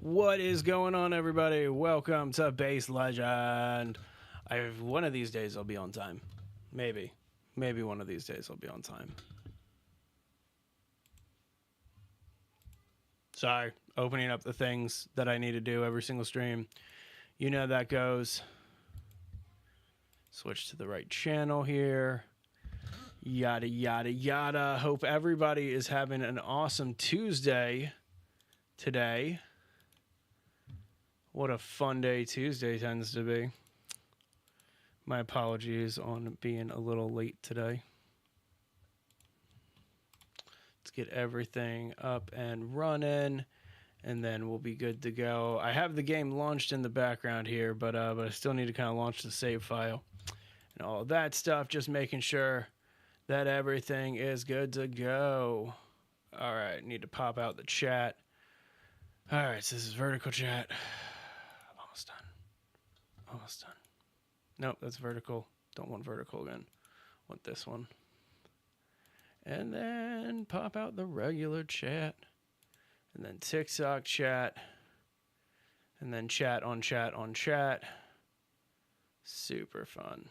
What is going on, everybody? Welcome to Base Legend. One of these days I'll be on time. Maybe one of these days I'll be on time. Sorry, opening up the things that I need to do every single stream. You know that goes. Switch to the right channel here. Yada, yada, yada. Hope everybody is having an awesome Tuesday today. What a fun day Tuesday tends to be. My apologies on being a little late today. Let's get everything up and running, and then we'll be good to go. I have the game launched in the background here, but I still need to kind of launch the save file and all of that stuff, just making sure that everything is good to go. All right, need to pop out the chat. All right, so this is vertical chat. Almost done. Almost done. Nope, that's vertical. Don't want vertical again. Want this one. And then pop out the regular chat. And then TikTok chat. And then chat on chat on chat. Super fun.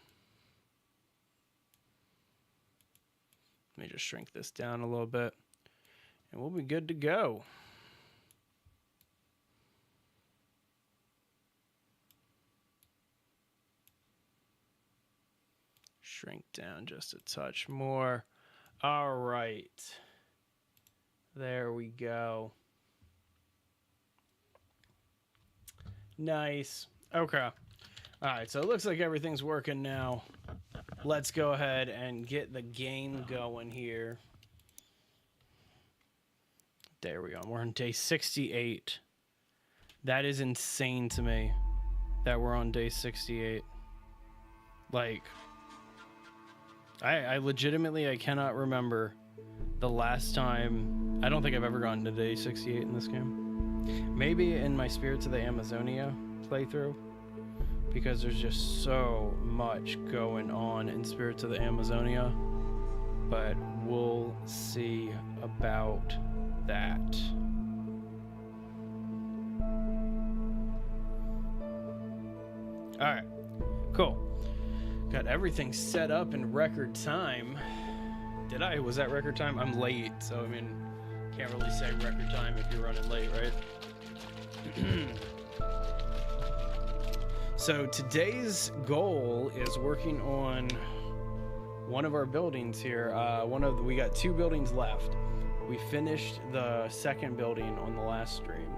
Let me just shrink this down a little bit. And we'll be good to go. Shrink down just a touch more. All right. There we go. Nice. Okay. All right, so it looks like everything's working now. Let's go ahead and get the game going here. There we go. We're on day 68. That is insane to me that we're on day 68. Like, I legitimately, I cannot remember the last time. I don't think I've ever gotten to day 68 in this game. Maybe in my Spirits of the Amazonia playthrough, because there's just so much going on in Spirits of the Amazonia. But we'll see about that. All right, cool. Got everything set up in record time. Was that record time? I'm late, so I mean, can't really say record time if you're running late, right? So today's goal is working on one of our buildings here. We got 2 buildings left. We finished the second building on the last stream.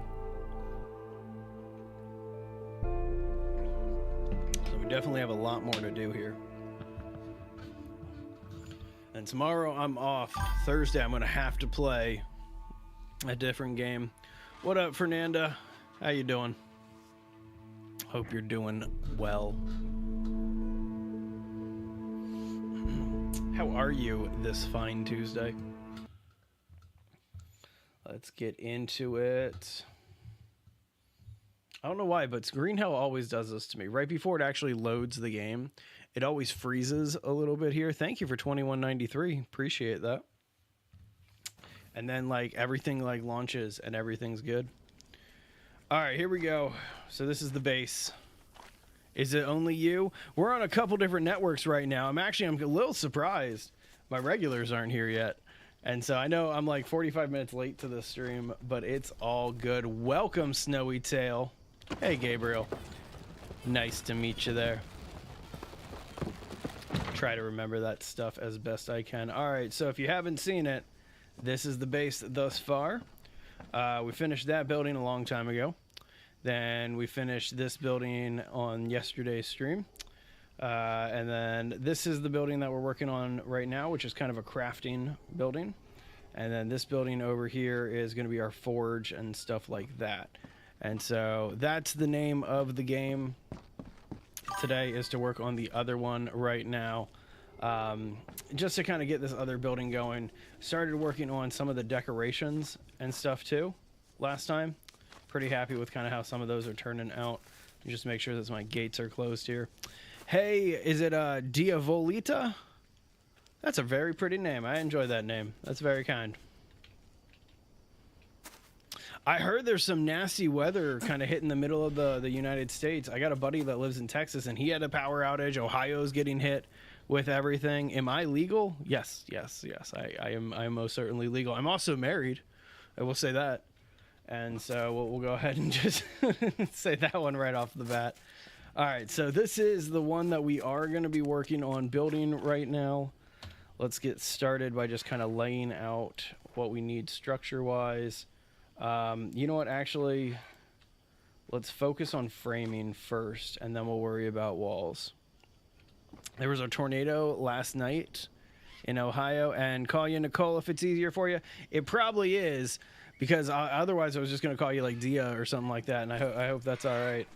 Definitely have a lot more to do here. And tomorrow I'm off. Thursday I'm gonna have to play a different game. What up, Fernanda? How you doing? Hope you're doing well. How are you this fine Tuesday? Let's get into it. I don't know why, but Green Hell always does this to me. Right before it actually loads the game, it always freezes a little bit here. Thank you for 2193. Appreciate that. And then like everything like launches and everything's good. All right, here we go. So this is the base. Is it only you? We're on a couple different networks right now. I'm a little surprised my regulars aren't here yet. And so I know I'm like 45 minutes late to the stream, but it's all good. Welcome, Snowy Tail. Hey, Gabriel. Nice to meet you there. Try to remember that stuff as best I can. All right, so if you haven't seen it, this is the base thus far. We finished that building a long time ago. Then we finished this building on yesterday's stream. And then this is the building that we're working on right now, which is kind of a crafting building. And then this building over here is going to be our forge and stuff like that. And so that's the name of the game today, is to work on the other one right now. Just to kind of get this other building going. Started working on some of the decorations and stuff too last time. Pretty happy with kind of how some of those are turning out. Just make sure that my gates are closed here. Hey, is it Diavolita? That's a very pretty name. I enjoy that name. That's very kind. I heard there's some nasty weather kind of hitting the middle of the United States. I got a buddy that lives in Texas, and he had a power outage. Ohio's getting hit with everything. Am I legal? Yes. I am most certainly legal. I'm also married. I will say that. And so we'll go ahead and just say that one right off the bat. All right, so this is the one that we are going to be working on building right now. Let's get started by just kind of laying out what we need structure-wise. You know what, actually, let's focus on framing first, and then we'll worry about walls. There was a tornado last night in Ohio, and call you Nicole if it's easier for you. It probably is, because otherwise I was just going to call you like Dia or something like that, and I hope that's all right.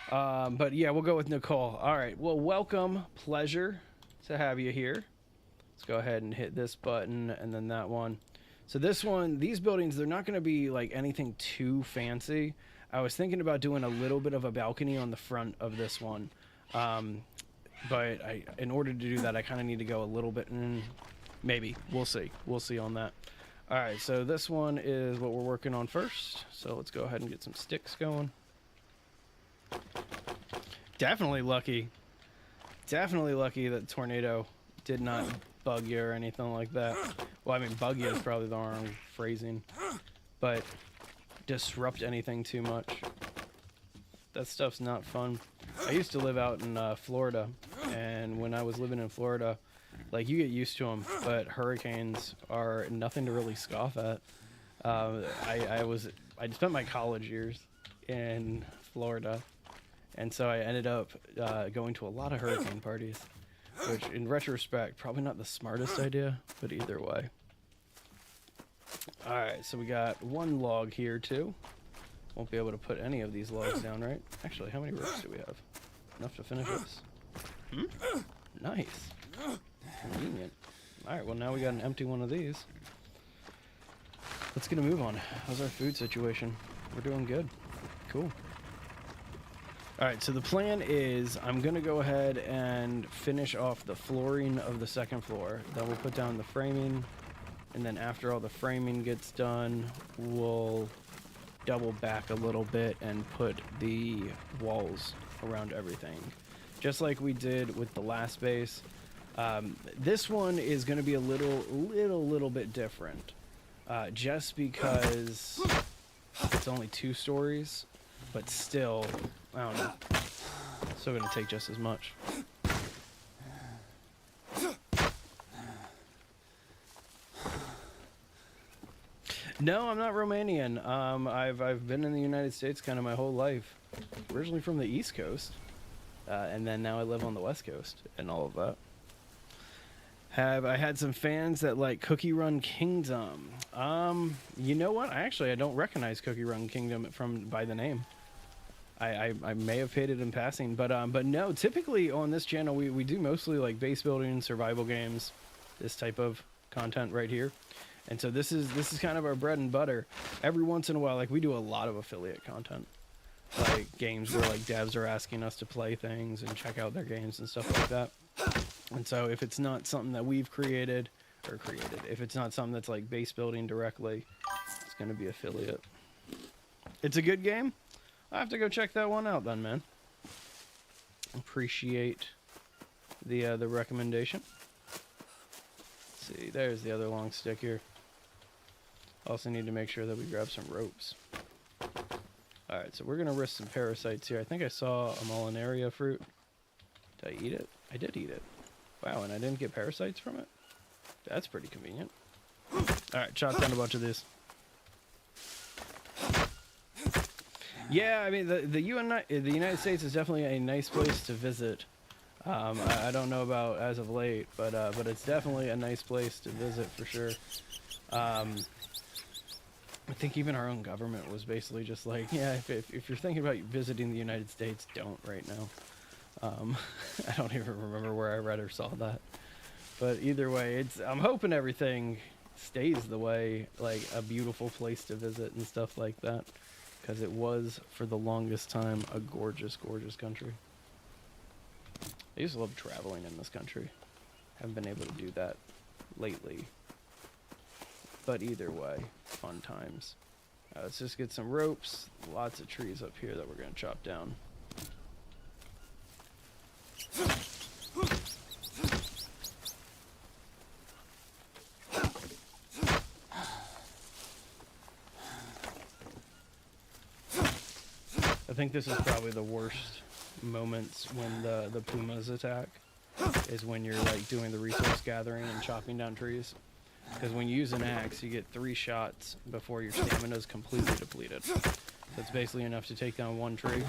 But yeah, we'll go with Nicole. All right, well, welcome. Pleasure to have you here. Let's go ahead and hit this button and then that one. So this one, these buildings, they're not going to be like anything too fancy. I was thinking about doing a little bit of a balcony on the front of this one. But in order to do that, I kind of need to go a little bit, maybe. We'll see. We'll see on that. All right, so this one is what we're working on first. So let's go ahead and get some sticks going. Definitely lucky that the tornado did not bug you or anything like that. Well, I mean, bug you is probably the wrong phrasing, but disrupt anything too much. That stuff's not fun. I used to live out in Florida, and when I was living in Florida, like, you get used to them, but hurricanes are nothing to really scoff at. I spent my college years in Florida, and so I ended up going to a lot of hurricane parties, which in retrospect, probably not the smartest idea, but either way. All right, so we got one log here too. Won't be able to put any of these logs down, right? Actually, how many ropes do we have? Enough to finish this. Nice. Convenient. All right, well, now we got an empty one of these. Let's get a move on. How's our food situation? We're doing good. Cool. All right, so the plan is I'm going to go ahead and finish off the flooring of the second floor. Then we'll put down the framing, and then after all the framing gets done, we'll double back a little bit and put the walls around everything, just like we did with the last base. This one is going to be a little bit different, just because it's only 2 stories, but still, I don't know, still going to take just as much. No, I'm not Romanian. I've been in the United States kind of my whole life. Originally from the East Coast, and then now I live on the West Coast and all of that. I had some fans that like Cookie Run Kingdom. You know what? I don't recognize Cookie Run Kingdom by the name. I may have paid it in passing, but no. Typically on this channel we do mostly like base building, survival games, this type of content right here. And so this is kind of our bread and butter. Every once in a while, like, we do a lot of affiliate content, like games where like devs are asking us to play things and check out their games and stuff like that. And so if it's not something that we've created, if it's not something that's like base building directly, it's going to be affiliate. It's a good game. I'll have to go check that one out then, man. Appreciate the recommendation. Let's see, there's the other long stick here. Also need to make sure that we grab some ropes. Alright, so we're going to risk some parasites here. I think I saw a Mollinaria fruit. Did I eat it? I did eat it. Wow, and I didn't get parasites from it? That's pretty convenient. Alright, chop down a bunch of these. Yeah, I mean, the United States is definitely a nice place to visit. I don't know about as of late, but it's definitely a nice place to visit for sure. I think even our own government was basically just like, yeah, if you're thinking about visiting the United States, don't right now. I don't even remember where I read or saw that. But either way, I'm hoping everything stays the way, like a beautiful place to visit and stuff like that. Because it was, for the longest time, a gorgeous, gorgeous country. I used to love traveling in this country. Haven't been able to do that lately. But either way, fun times. Let's just get some ropes. Lots of trees up here that we're going to chop down. I think this is probably the worst moments when the pumas attack, is when you're like doing the resource gathering and chopping down trees. Because when you use an axe, you get 3 shots before your stamina is completely depleted. So it's basically enough to take down 1 tree.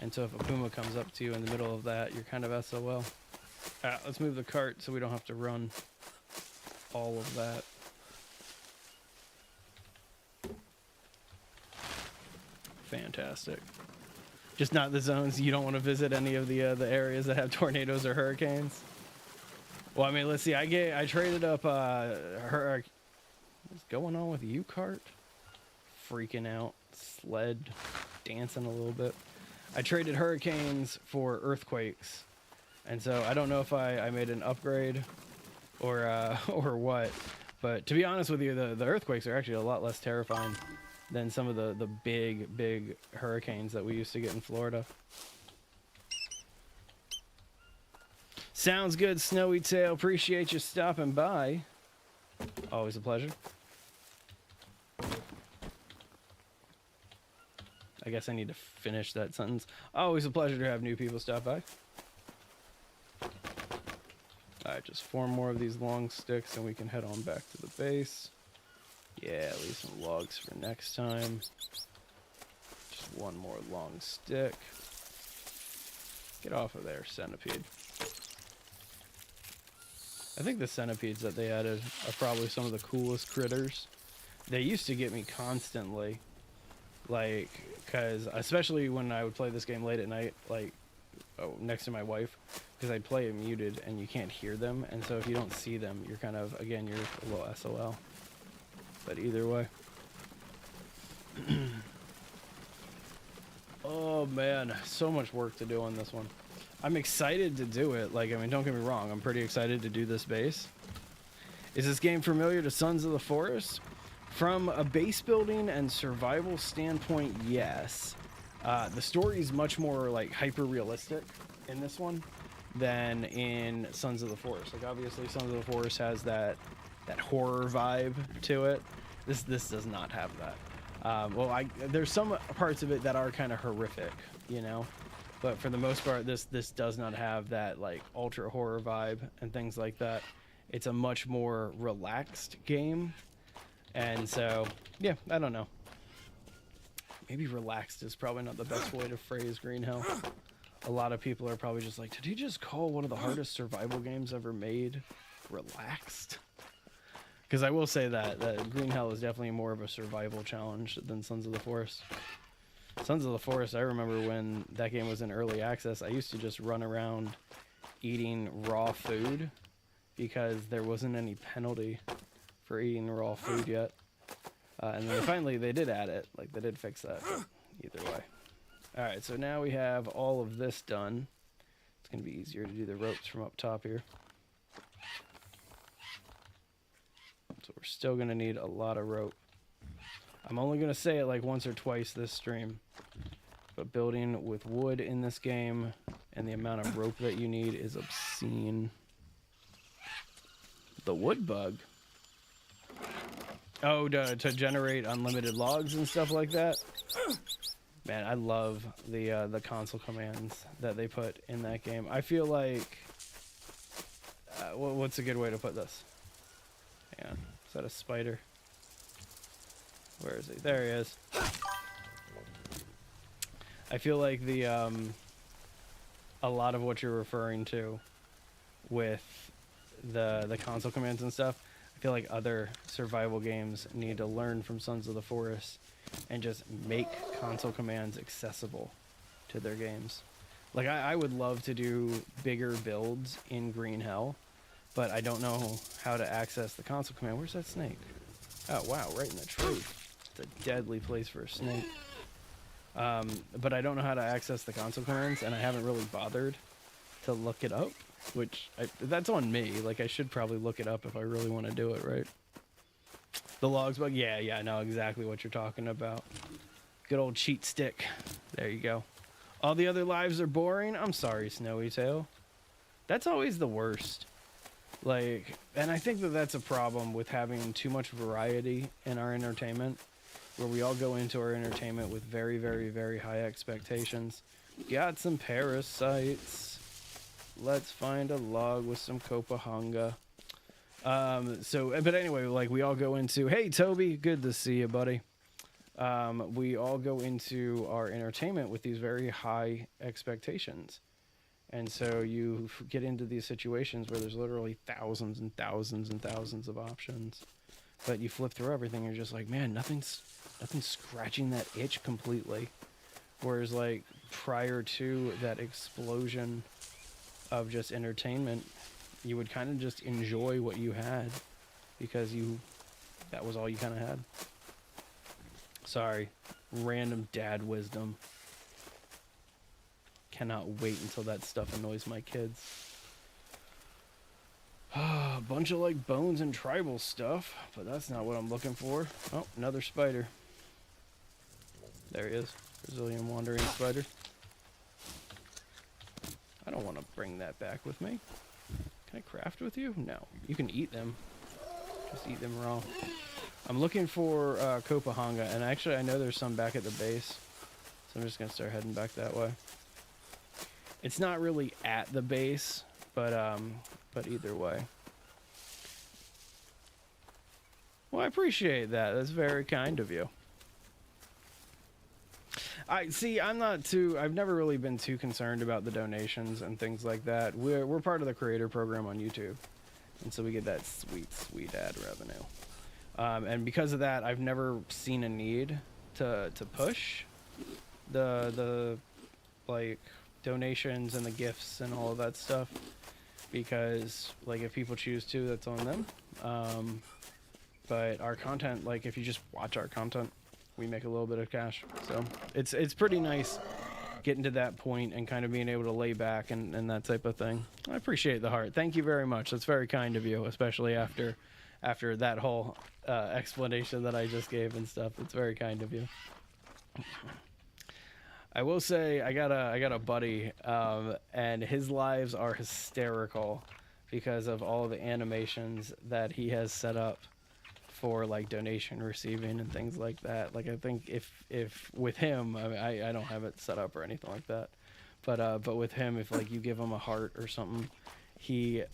And so if a puma comes up to you in the middle of that, you're kind of SOL. Let's move the cart so we don't have to run all of that. Fantastic. Just not the zones. You don't want to visit any of the areas that have tornadoes or hurricanes. Well, I mean, let's see. I traded up what's going on with you, cart? Freaking out, sled, dancing a little bit. I traded hurricanes for earthquakes, and so I don't know if I made an upgrade or or what. But to be honest with you, the earthquakes are actually a lot less terrifying than some of the big hurricanes that we used to get in Florida. Sounds good, Snowy Tail. Appreciate you stopping by. Always a pleasure. I guess I need to finish that sentence. Always a pleasure to have new people stop by. Alright, just 4 more of these long sticks and we can head on back to the base. Yeah, leave some logs for next time. Just 1 more long stick. Get off of there, centipede. I think the centipedes that they added are probably some of the coolest critters. They used to get me constantly, like, because especially when I would play this game late at night, like, next to my wife, because I'd play it muted and you can't hear them, and so if you don't see them, you're kind of, again, you're a little SOL. But either way. Oh man, so much work to do on this one. I'm excited to do it. Like, I mean, don't get me wrong, I'm pretty excited to do this base. Is this game familiar to Sons of the Forest? From a base building and survival standpoint, yes. The story is much more like hyper realistic in this one than in Sons of the Forest. Like, obviously Sons of the Forest has that horror vibe to it. This does not have that. Well, there's some parts of it that are kind of horrific, you know, but for the most part, this does not have that like ultra horror vibe and things like that. It's a much more relaxed game, and so yeah, I don't know. Maybe relaxed is probably not the best way to phrase Green Hell. A lot of people are probably just like, did he just call one of the hardest survival games ever made relaxed? Because I will say that Green Hell is definitely more of a survival challenge than Sons of the Forest. Sons of the Forest, I remember when that game was in early access, I used to just run around eating raw food because there wasn't any penalty for eating raw food yet. And then finally they did add it, like they did fix that, but either way. Alright, so now we have all of this done. It's going to be easier to do the ropes from up top here. So we're still going to need a lot of rope. I'm only going to say it like once or twice this stream, but building with wood in this game and the amount of rope that you need is obscene. The wood bug? Oh, to generate unlimited logs and stuff like that? Man, I love the console commands that they put in that game. I feel like... what's a good way to put this? Hang on. Is that a spider? Where is he? There he is. I feel like a lot of what you're referring to with the console commands and stuff, I feel like other survival games need to learn from Sons of the Forest and just make console commands accessible to their games. Like, I would love to do bigger builds in Green Hell, but I don't know how to access the console command. Where's that snake? Oh, wow, right in the tree. It's a deadly place for a snake. But I don't know how to access the console commands, and I haven't really bothered to look it up, which that's on me. Like, I should probably look it up if I really want to do it, right? The logs bug? Yeah, I know exactly what you're talking about. Good old cheat stick. There you go. All the other lives are boring? I'm sorry, Snowy Tail. That's always the worst. Like, and I think that that's a problem with having too much variety in our entertainment, where we all go into our entertainment with very, very, very high expectations. Got some parasites. Let's find a log with some Copahanga. But anyway, like we all go into, hey Toby, good to see you, buddy. We all go into our entertainment with these very high expectations. And so you get into these situations where there's literally thousands and thousands and thousands of options. But you flip through everything, and you're just like, man, nothing's scratching that itch completely. Whereas like prior to that explosion of just entertainment, you would kind of just enjoy what you had because that was all you kind of had. Sorry, random dad wisdom. Cannot wait until that stuff annoys my kids. A bunch of like bones and tribal stuff, but that's not what I'm looking for. Oh, another spider. There he is. Brazilian wandering spider. I don't want to bring that back with me. Can I craft with you? No. You can eat them. Just eat them raw. I'm looking for Copahanga, and actually I know there's some back at the base. So I'm just going to start heading back that way. It's not really at the base, but either way. Well, I appreciate that. That's very kind of you. I've never really been too concerned about the donations and things like that. We're part of the creator program on YouTube, and so we get that sweet ad revenue. And because of that, I've never seen a need to push the like donations and the gifts and all of that stuff, because like if people choose to, that's on them. But our content, like if you just watch our content, we make a little bit of cash. So it's pretty nice getting to that point and kind of being able to lay back and that type of thing. I appreciate the heart. Thank you very much. That's very kind of you, especially after that whole explanation that I just gave and stuff. It's very kind of you. I will say I got a buddy, and his lives are hysterical because of all the animations that he has set up for like donation receiving and things like that. Like I think if with him, I don't have it set up or anything like that, but with him, if like you give him a heart or something, he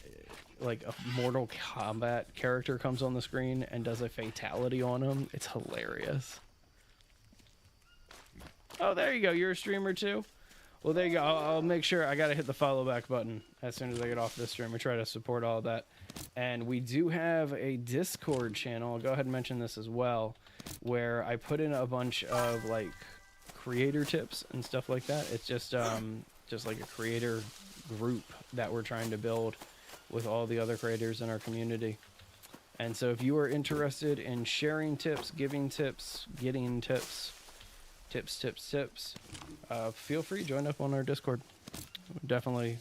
like a Mortal Kombat character comes on the screen and does a fatality on him. It's hilarious. Oh, there you go. You're a streamer too? Well, there you go. I'll make sure. I got to hit the follow back button as soon as I get off this stream. I try to support all of that. And we do have a Discord channel. I'll go ahead and mention this as well, where I put in a bunch of like creator tips and stuff like that. It's just like a creator group that we're trying to build with all the other creators in our community. And so if you are interested in sharing tips, giving tips, getting tips, feel free to join up on our Discord. Would definitely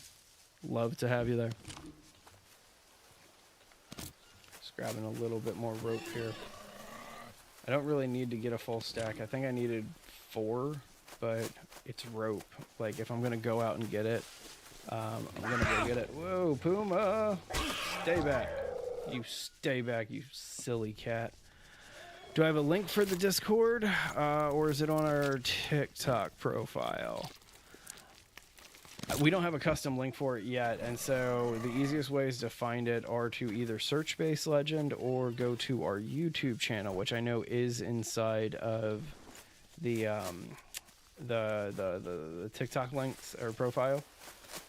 love to have you there. Just grabbing a little bit more rope here. I don't really need to get a full stack. I think I needed 4, but it's rope. Like if I'm gonna go out and get it, I'm gonna go get it. Whoa, Puma! Stay back. You stay back, you silly cat. Do I have a link for the Discord, or is it on our TikTok profile? We don't have a custom link for it yet, and so the easiest ways to find it are to either search Base Legend or go to our YouTube channel, which I know is inside of the TikTok links or profile.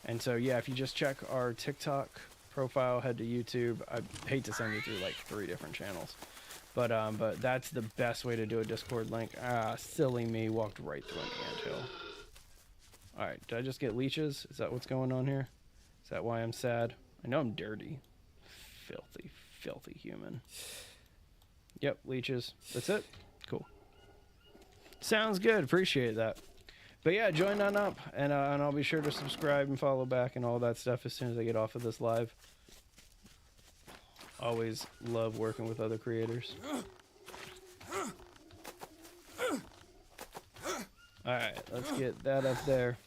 And so yeah, if you just check our TikTok profile, head to YouTube. I hate to send you through like 3 different channels. But that's the best way to do a Discord link. Silly me, walked right through an anthill. Alright, did I just get leeches? Is that what's going on here? Is that why I'm sad? I know I'm dirty. Filthy, filthy human. Yep, leeches. That's it? Cool. Sounds good, appreciate that. But yeah, join on up, and I'll be sure to subscribe and follow back and all that stuff as soon as I get off of this live. Always love working with other creators. Alright, let's get that up there.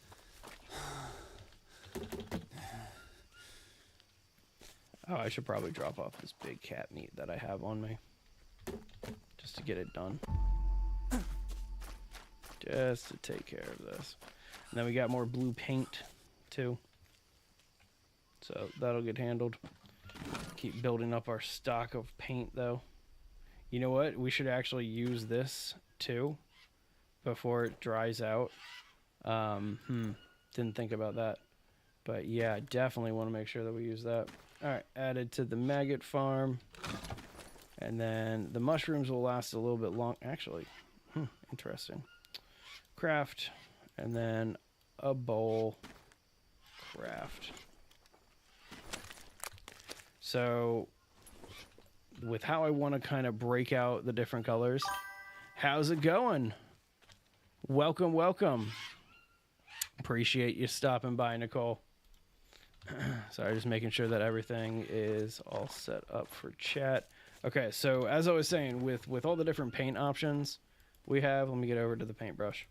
Oh, I should probably drop off this big cat meat that I have on me. Just to get it done. Just to take care of this. And then we got more blue paint, too. So that'll get handled. Keep building up our stock of paint, though. You know what? We should actually use this, too, before it dries out. Didn't think about that. But yeah, definitely want to make sure that we use that. Alright, added to the maggot farm. And then the mushrooms will last a little bit long. Actually, interesting. Craft. And then a bowl. Craft. So, with how I want to kind of break out the different colors. How's it going? Welcome, welcome. Appreciate you stopping by, Nicole. Sorry, just making sure that everything is all set up for chat. Okay, so as I was saying, with all the different paint options we have, let me get over to the paintbrush.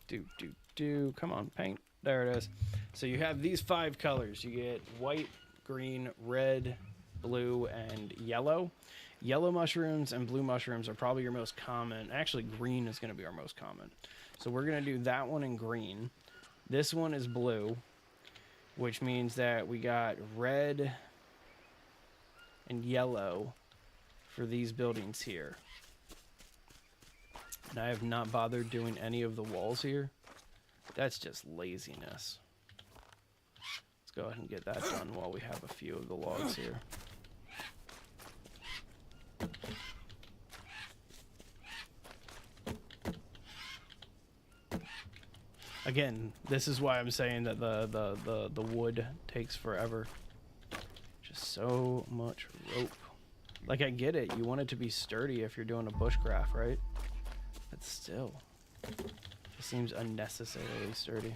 Come on, paint. There it is. So you have these 5 colors. You get white, green, red, blue, and yellow. Yellow mushrooms and blue mushrooms are probably your most common. Actually, green is going to be our most common. So we're going to do that one in green. This one is blue, which means that we got red and yellow for these buildings here. And I have not bothered doing any of the walls here. That's just laziness. Let's go ahead and get that done while we have a few of the logs here. Again, this is why I'm saying that the wood takes forever. Just so much rope. Like, I get it. You want it to be sturdy if you're doing a bushcraft, right? But still, it seems unnecessarily sturdy.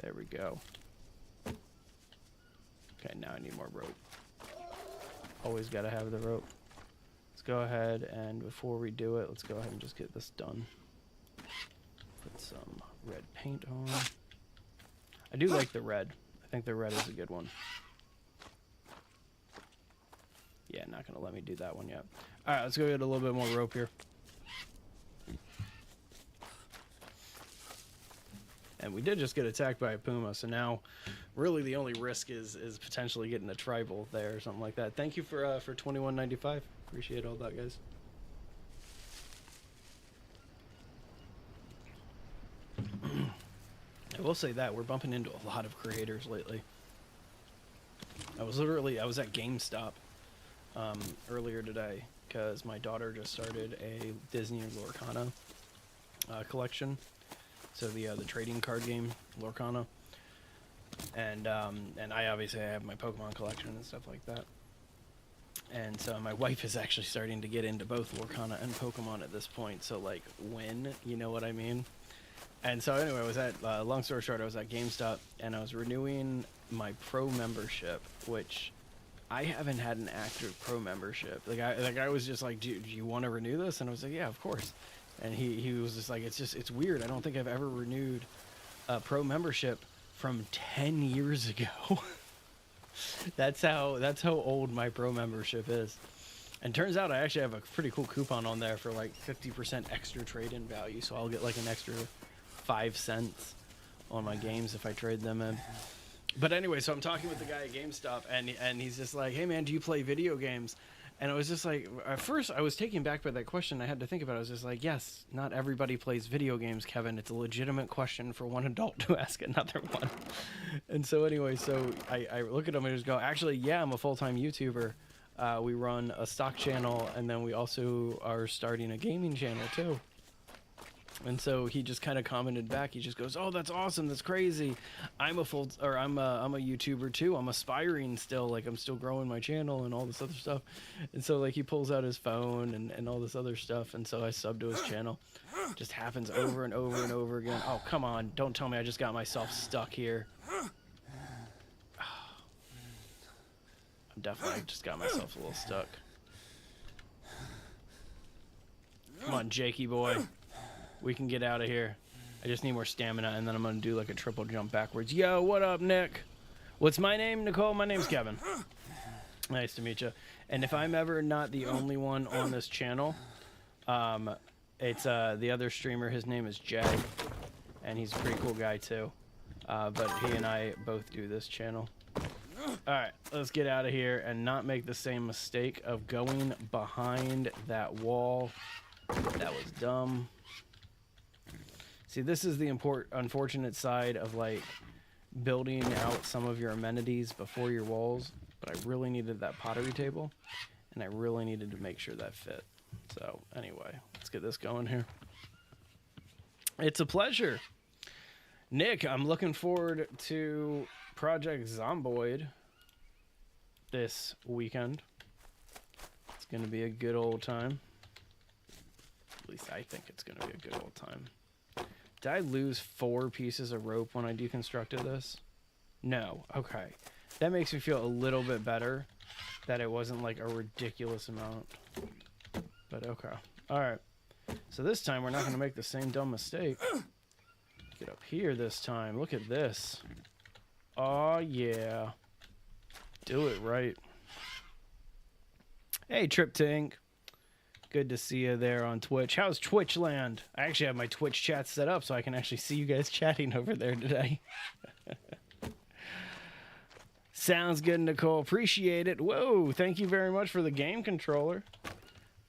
There we go. Okay, now I need more rope. Always gotta have the rope. Let's go ahead and before we do it, let's go ahead and just get this done. Put some red paint on. I do like the red. I think the red is a good one. Yeah, not gonna let me do that one yet. Alright, let's go get a little bit more rope here. And we did just get attacked by a puma, so now really the only risk is potentially getting a tribal there or something like that. Thank you for $21.95. Appreciate all that, guys. I will say that we're bumping into a lot of creators lately. I was at GameStop earlier today because my daughter just started a Disney Lorcana collection. So the trading card game Lorcana, and I obviously have my Pokemon collection and stuff like that. And so my wife is actually starting to get into both Lorcana and Pokemon at this point. So like, when, you know what I mean? And so anyway, I was at, long story short, I was at GameStop and I was renewing my Pro membership, which I haven't had an active Pro membership. Like I was just like, do you want to renew this? And I was like, yeah, of course. And he was just like, it's weird. I don't think I've ever renewed a Pro membership from 10 years ago. That's how old my Pro membership is. And turns out I actually have a pretty cool coupon on there for like 50% extra trade-in value. So I'll get like an extra 5 cents on my games if I trade them in. But anyway, so I'm talking with the guy at GameStop, and he's just like, hey man, do you play video games? And I was just like, at first I was taken back by that question. I had to think about it. I was just like, yes, not everybody plays video games, Kevin. It's a legitimate question for one adult to ask another one. And so anyway, so I look at him and just go, actually, yeah, I'm a full-time YouTuber. We run a stock channel, and then we also are starting a gaming channel too. And so he just kind of commented back. He just goes, "Oh, that's awesome. That's crazy. I'm a YouTuber too. I'm aspiring still. Like, I'm still growing my channel and all this other stuff." And so like he pulls out his phone and all this other stuff. And so I sub to his channel. It just happens over and over and over again. Oh, come on. Don't tell me I just got myself stuck here. Definitely just got myself a little stuck. Come on, Jakey boy. We can get out of here. I just need more stamina, and then I'm going to do like a triple jump backwards. Yo, what up, Nick? What's my name, Nicole? My name's Kevin. Nice to meet you. And if I'm ever not the only one on this channel, it's the other streamer. His name is Jag, and he's a pretty cool guy too. But he and I both do this channel. All right, let's get out of here and not make the same mistake of going behind that wall. That was dumb. See, this is the unfortunate side of like building out some of your amenities before your walls. But I really needed that pottery table, and I really needed to make sure that fit. So anyway, let's get this going here. It's a pleasure. Nick, I'm looking forward to Project Zomboid this weekend. It's going to be a good old time. At least I think it's going to be a good old time. Did I lose 4 pieces of rope when I deconstructed this? No. Okay. That makes me feel a little bit better that it wasn't like a ridiculous amount. But okay. All right. So this time we're not going to make the same dumb mistake. Get up here this time. Look at this. Oh, yeah. Do it right. Hey, Trip Tank. Good to see you there on Twitch. How's Twitch land? I actually have my Twitch chat set up so I can actually see you guys chatting over there today. Sounds good, Nicole. Appreciate it. Whoa, thank you very much for the game controller.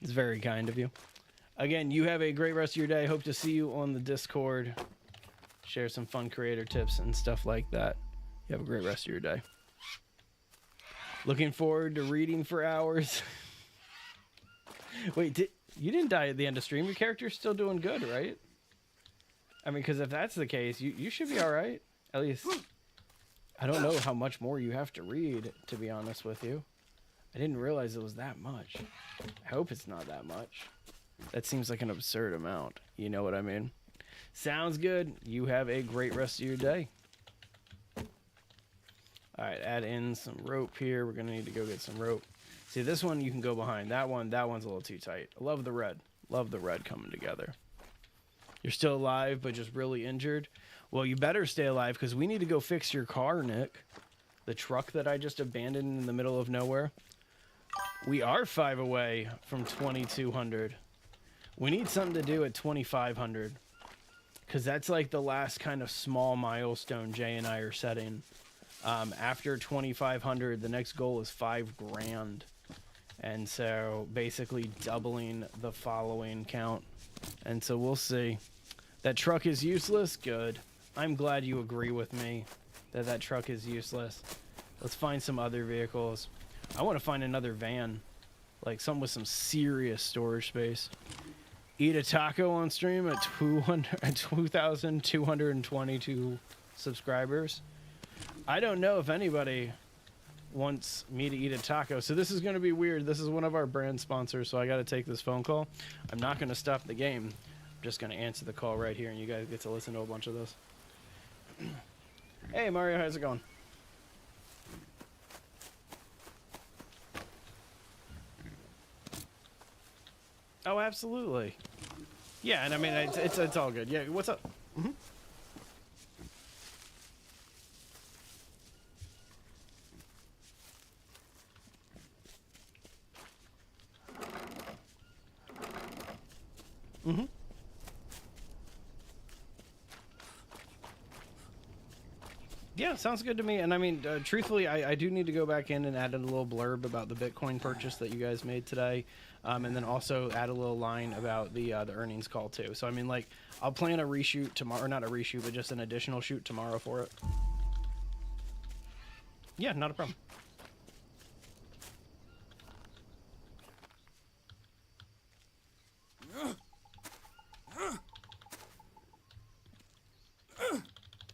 It's very kind of you. Again, you have a great rest of your day. Hope to see you on the Discord. Share some fun creator tips and stuff like that. You have a great rest of your day. Looking forward to reading for hours. Wait, you didn't die at the end of stream. Your character's still doing good, right? I mean, because if that's the case, you should be all right. At least, I don't know how much more you have to read, to be honest with you. I didn't realize it was that much. I hope it's not that much. That seems like an absurd amount. You know what I mean? Sounds good. You have a great rest of your day. All right, add in some rope here. We're going to need to go get some rope. See, this one you can go behind. That one's a little too tight. I love the red. Love the red coming together. You're still alive, but just really injured. Well, you better stay alive because we need to go fix your car, Nick. The truck that I just abandoned in the middle of nowhere. We are 5 away from 2,200. We need something to do at 2,500. Because that's like the last kind of small milestone Jay and I are setting. After 2,500, the next goal is 5 grand. And so basically doubling the following count. And so we'll see. That truck is useless? Good. I'm glad you agree with me that that truck is useless. Let's find some other vehicles. I want to find another van. Like something with some serious storage space. Eat a taco on stream at 2,222 subscribers. I don't know if anybody wants me to eat a taco. So this is going to be weird. This is one of our brand sponsors, so I got to take this phone call. I'm not going to stop the game. I'm just going to answer the call right here, and you guys get to listen to a bunch of this. Hey, Mario, how's it going? Oh, absolutely. Yeah, and I mean, it's all good. Yeah, what's up? Mm-hmm. Mm-hmm. Yeah, sounds good to me. And I mean, truthfully, I do need to go back in and add a little blurb about the Bitcoin purchase that you guys made today. And then also add a little line about the earnings call too. So I mean, like, I'll plan a reshoot tomorrow, or not a reshoot, but just an additional shoot tomorrow for it. Yeah, not a problem.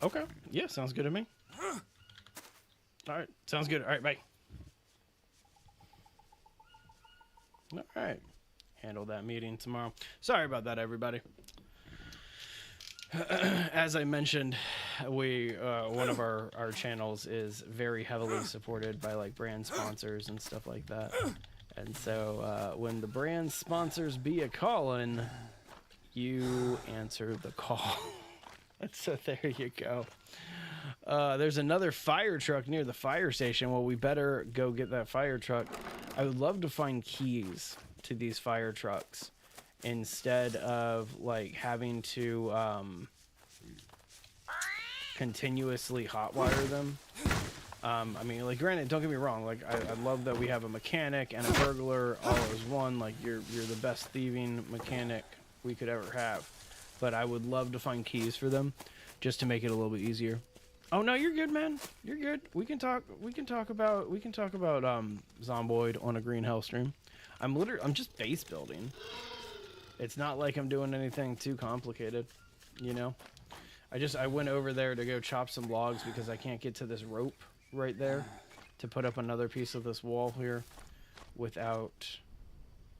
Okay. Yeah, sounds good to me. All right, sounds good. All right, bye. All right. Handle that meeting tomorrow. Sorry about that, everybody. As I mentioned, we one of our channels is very heavily supported by like brand sponsors and stuff like that. And so when the brand sponsors be a callin', you answer the call. So there you go. There's another fire truck near the fire station. Well, we better go get that fire truck. I would love to find keys to these fire trucks instead of like having to continuously hotwire them. I mean, like, granted, don't get me wrong. Like, I love that we have a mechanic and a burglar all as one. Like, you're the best thieving mechanic we could ever have. But I would love to find keys for them, just to make it a little bit easier. Oh no, you're good, man. You're good. We can talk about Zomboid on a Green Hell stream. I'm just base building. It's not like I'm doing anything too complicated, you know. I went over there to go chop some logs because I can't get to this rope right there to put up another piece of this wall here without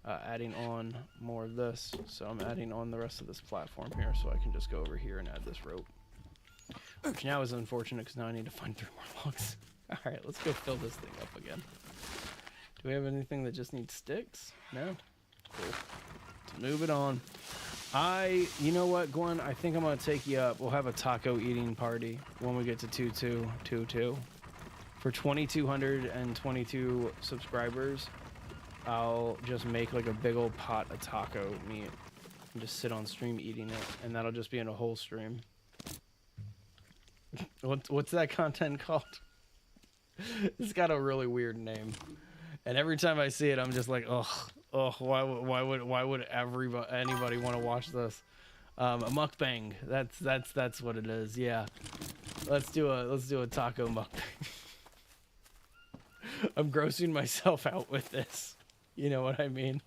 adding on more of this. So I'm adding on the rest of this platform here so I can just go over here and add this rope. Which now is unfortunate because now I need to find 3 more logs. Alright, let's go fill this thing up again. Do we have anything that just needs sticks? No? Cool. Let's move it on. You know what, Gwen? I think I'm going to take you up. We'll have a taco eating party when we get to 2222. For 2,222 subscribers, I'll just make like a big old pot of taco meat and just sit on stream eating it, and that'll just be in a whole stream. What's that content called? It's got a really weird name, and every time I see it, I'm just like, oh, why would anybody want to watch this? A mukbang. That's what it is. Yeah, let's do a taco mukbang. I'm grossing myself out with this. You know what I mean?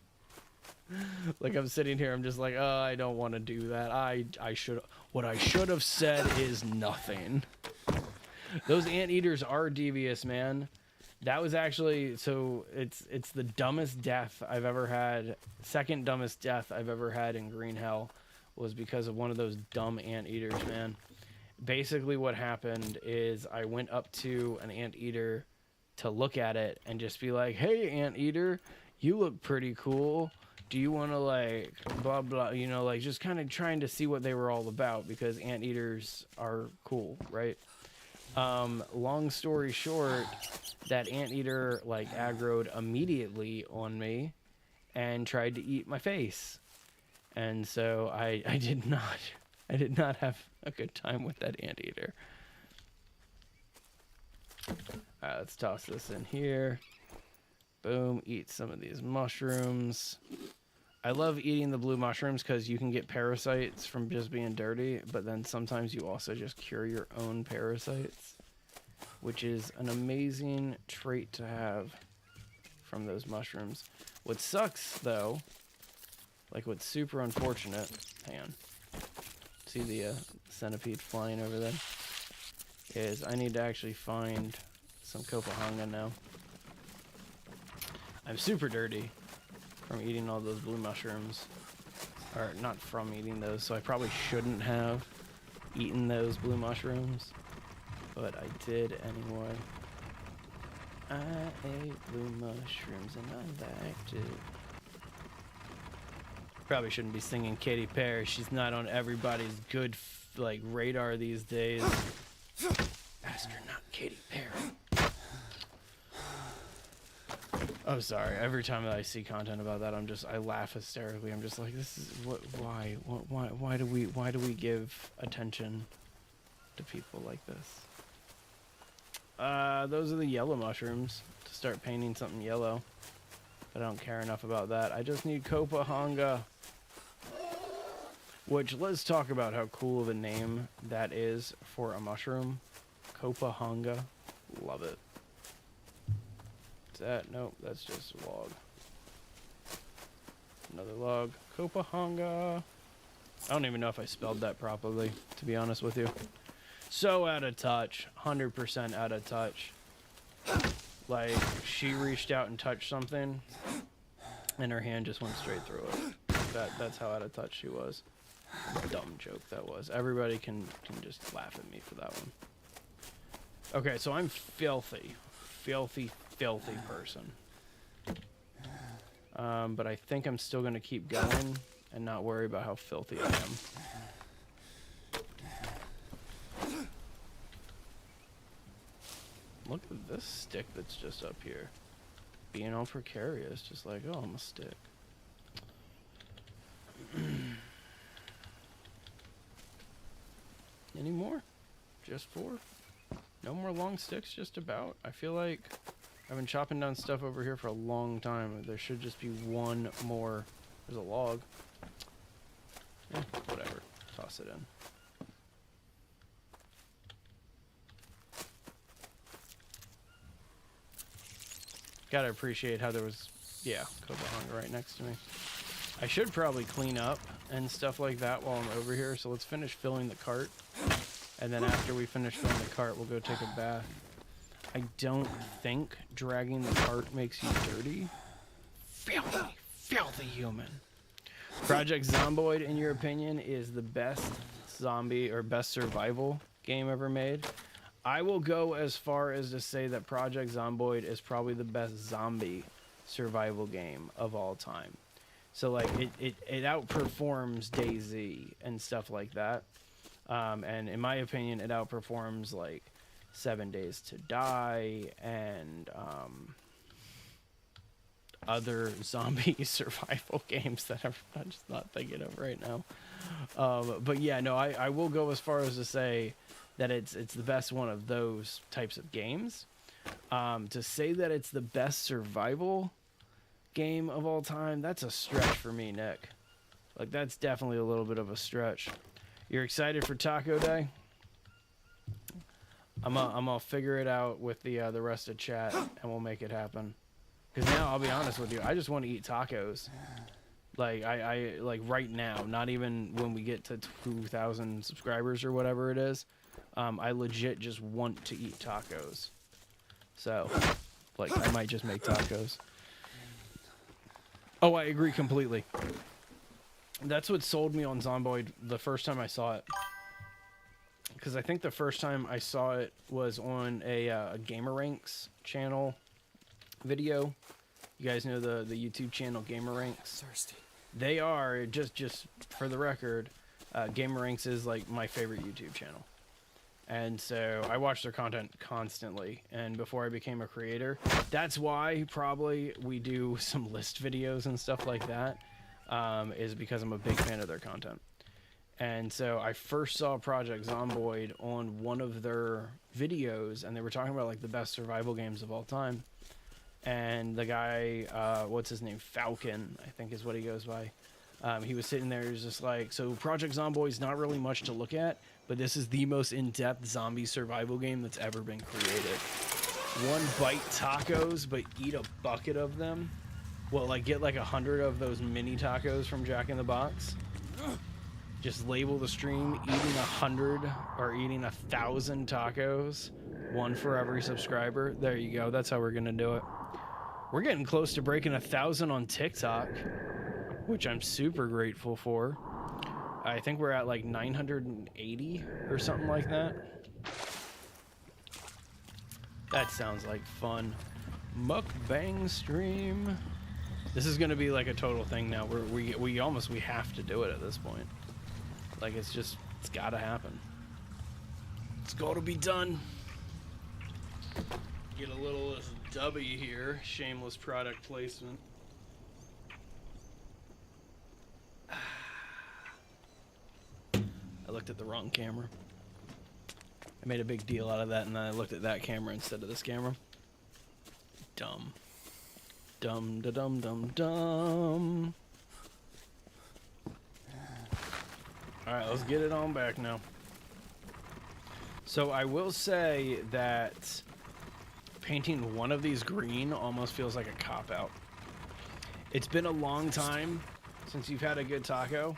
Like, I'm sitting here, I'm just like, oh, I don't want to do that. What I should have said is nothing. Those anteaters are devious, man. That was actually, so it's the dumbest death I've ever had. Second dumbest death I've ever had in Green Hell was because of one of those dumb anteaters, man. Basically what happened is I went up to an anteater to look at it and just be like, hey, anteater, you look pretty cool. Do you want to, like, blah, blah, you know, like, just kind of trying to see what they were all about, because anteaters are cool, right? Long story short, that anteater, like, aggroed immediately on me and tried to eat my face. And so I did not have a good time with that anteater. Alright, let's toss this in here. Boom, eat some of these mushrooms. I love eating the blue mushrooms because you can get parasites from just being dirty, but then sometimes you also just cure your own parasites, which is an amazing trait to have from those mushrooms. What sucks, though, like what's super unfortunate, hang on, see the centipede flying over there, is I need to actually find some Copahanga now. I'm super dirty from eating all those blue mushrooms, or not from eating those, so I probably shouldn't have eaten those blue mushrooms, but I did anyway. I ate blue mushrooms and I liked it. Probably shouldn't be singing Katy Perry. She's not on everybody's good like radar these days. Astronaut Katy Perry. Oh, sorry. Every time that I see content about that, I laugh hysterically. I'm just like, this is why do we give attention to people like this? Those are the yellow mushrooms to start painting something yellow. But I don't care enough about that. I just need Copahanga. Which, let's talk about how cool of a name that is for a mushroom. Copahanga. Love it. That? Nope, that's just a log. Another log. Copahanga. I don't even know if I spelled that properly, to be honest with you. So out of touch. 100% out of touch. Like, she reached out and touched something, and her hand just went straight through it. That's how out of touch she was. Dumb joke that was. Everybody can just laugh at me for that one. Okay, so I'm filthy person. But I think I'm still gonna keep going and not worry about how filthy I am. Look at this stick that's just up here. Being all precarious, just like, oh, I'm a stick. Any more? Just 4? No more long sticks, just about. I feel like I've been chopping down stuff over here for a long time. There should just be one more. There's a log. Whatever. Toss it in. Gotta appreciate how there was, yeah, Cobra right next to me. I should probably clean up and stuff like that while I'm over here. So let's finish filling the cart. And then after we finish filling the cart, we'll go take a bath. I don't think dragging the cart makes you dirty. Filthy human. Project Zomboid, in your opinion, is the best zombie or best survival game ever made. I will go as far as to say that Project Zomboid is probably the best zombie survival game of all time. So like it outperforms DayZ and stuff like that. And in my opinion, it outperforms like 7 Days to Die and other zombie survival games that I'm just not thinking of right now. But yeah, no, I will go as far as to say that it's the best one of those types of games. To say that it's the best survival game of all time, that's a stretch for me, Nick. Like, that's definitely a little bit of a stretch. You're excited for Taco Day? I'm gonna figure it out with the rest of chat, and we'll make it happen. Because now, I'll be honest with you, I just want to eat tacos. Like, I like right now, not even when we get to 2,000 subscribers or whatever it is. I legit just want to eat tacos. So, like, I might just make tacos. Oh, I agree completely. That's what sold me on Zomboid the first time I saw it. Because I think the first time I saw it was on a Gameranx channel video. You guys know the YouTube channel Gameranx? Thirsty. They are, just for the record, Gameranx is like my favorite YouTube channel. And so I watch their content constantly. And before I became a creator, that's why probably we do some list videos and stuff like that, is because I'm a big fan of their content. And so I first saw Project Zomboid on one of their videos, and they were talking about like the best survival games of all time. And the guy, what's his name? Falcon, I think is what he goes by. He was sitting there, he was just like, so Project Zomboid's not really much to look at, but this is the most in-depth zombie survival game that's ever been created. One bite tacos, but eat a bucket of them. Well, like get like 100 of those mini tacos from Jack in the Box. Just label the stream eating 100 or eating 1,000 tacos, one for every subscriber. There you go. That's how we're gonna do it. We're getting close to breaking 1,000 on TikTok, which I'm super grateful for. I think we're at like 980 or something like that. That sounds like fun. Mukbang stream. This is gonna be like a total thing now. We have to do it at this point. Like it's gotta happen. It's gotta be done. Get a little W here. Shameless product placement. I looked at the wrong camera. I made a big deal out of that, and then I looked at that camera instead of this camera. Dumb. Dumb da dum dum dum. Alright, let's get it on back now. So I will say that painting one of these green almost feels like a cop-out. It's been a long time since you've had a good taco.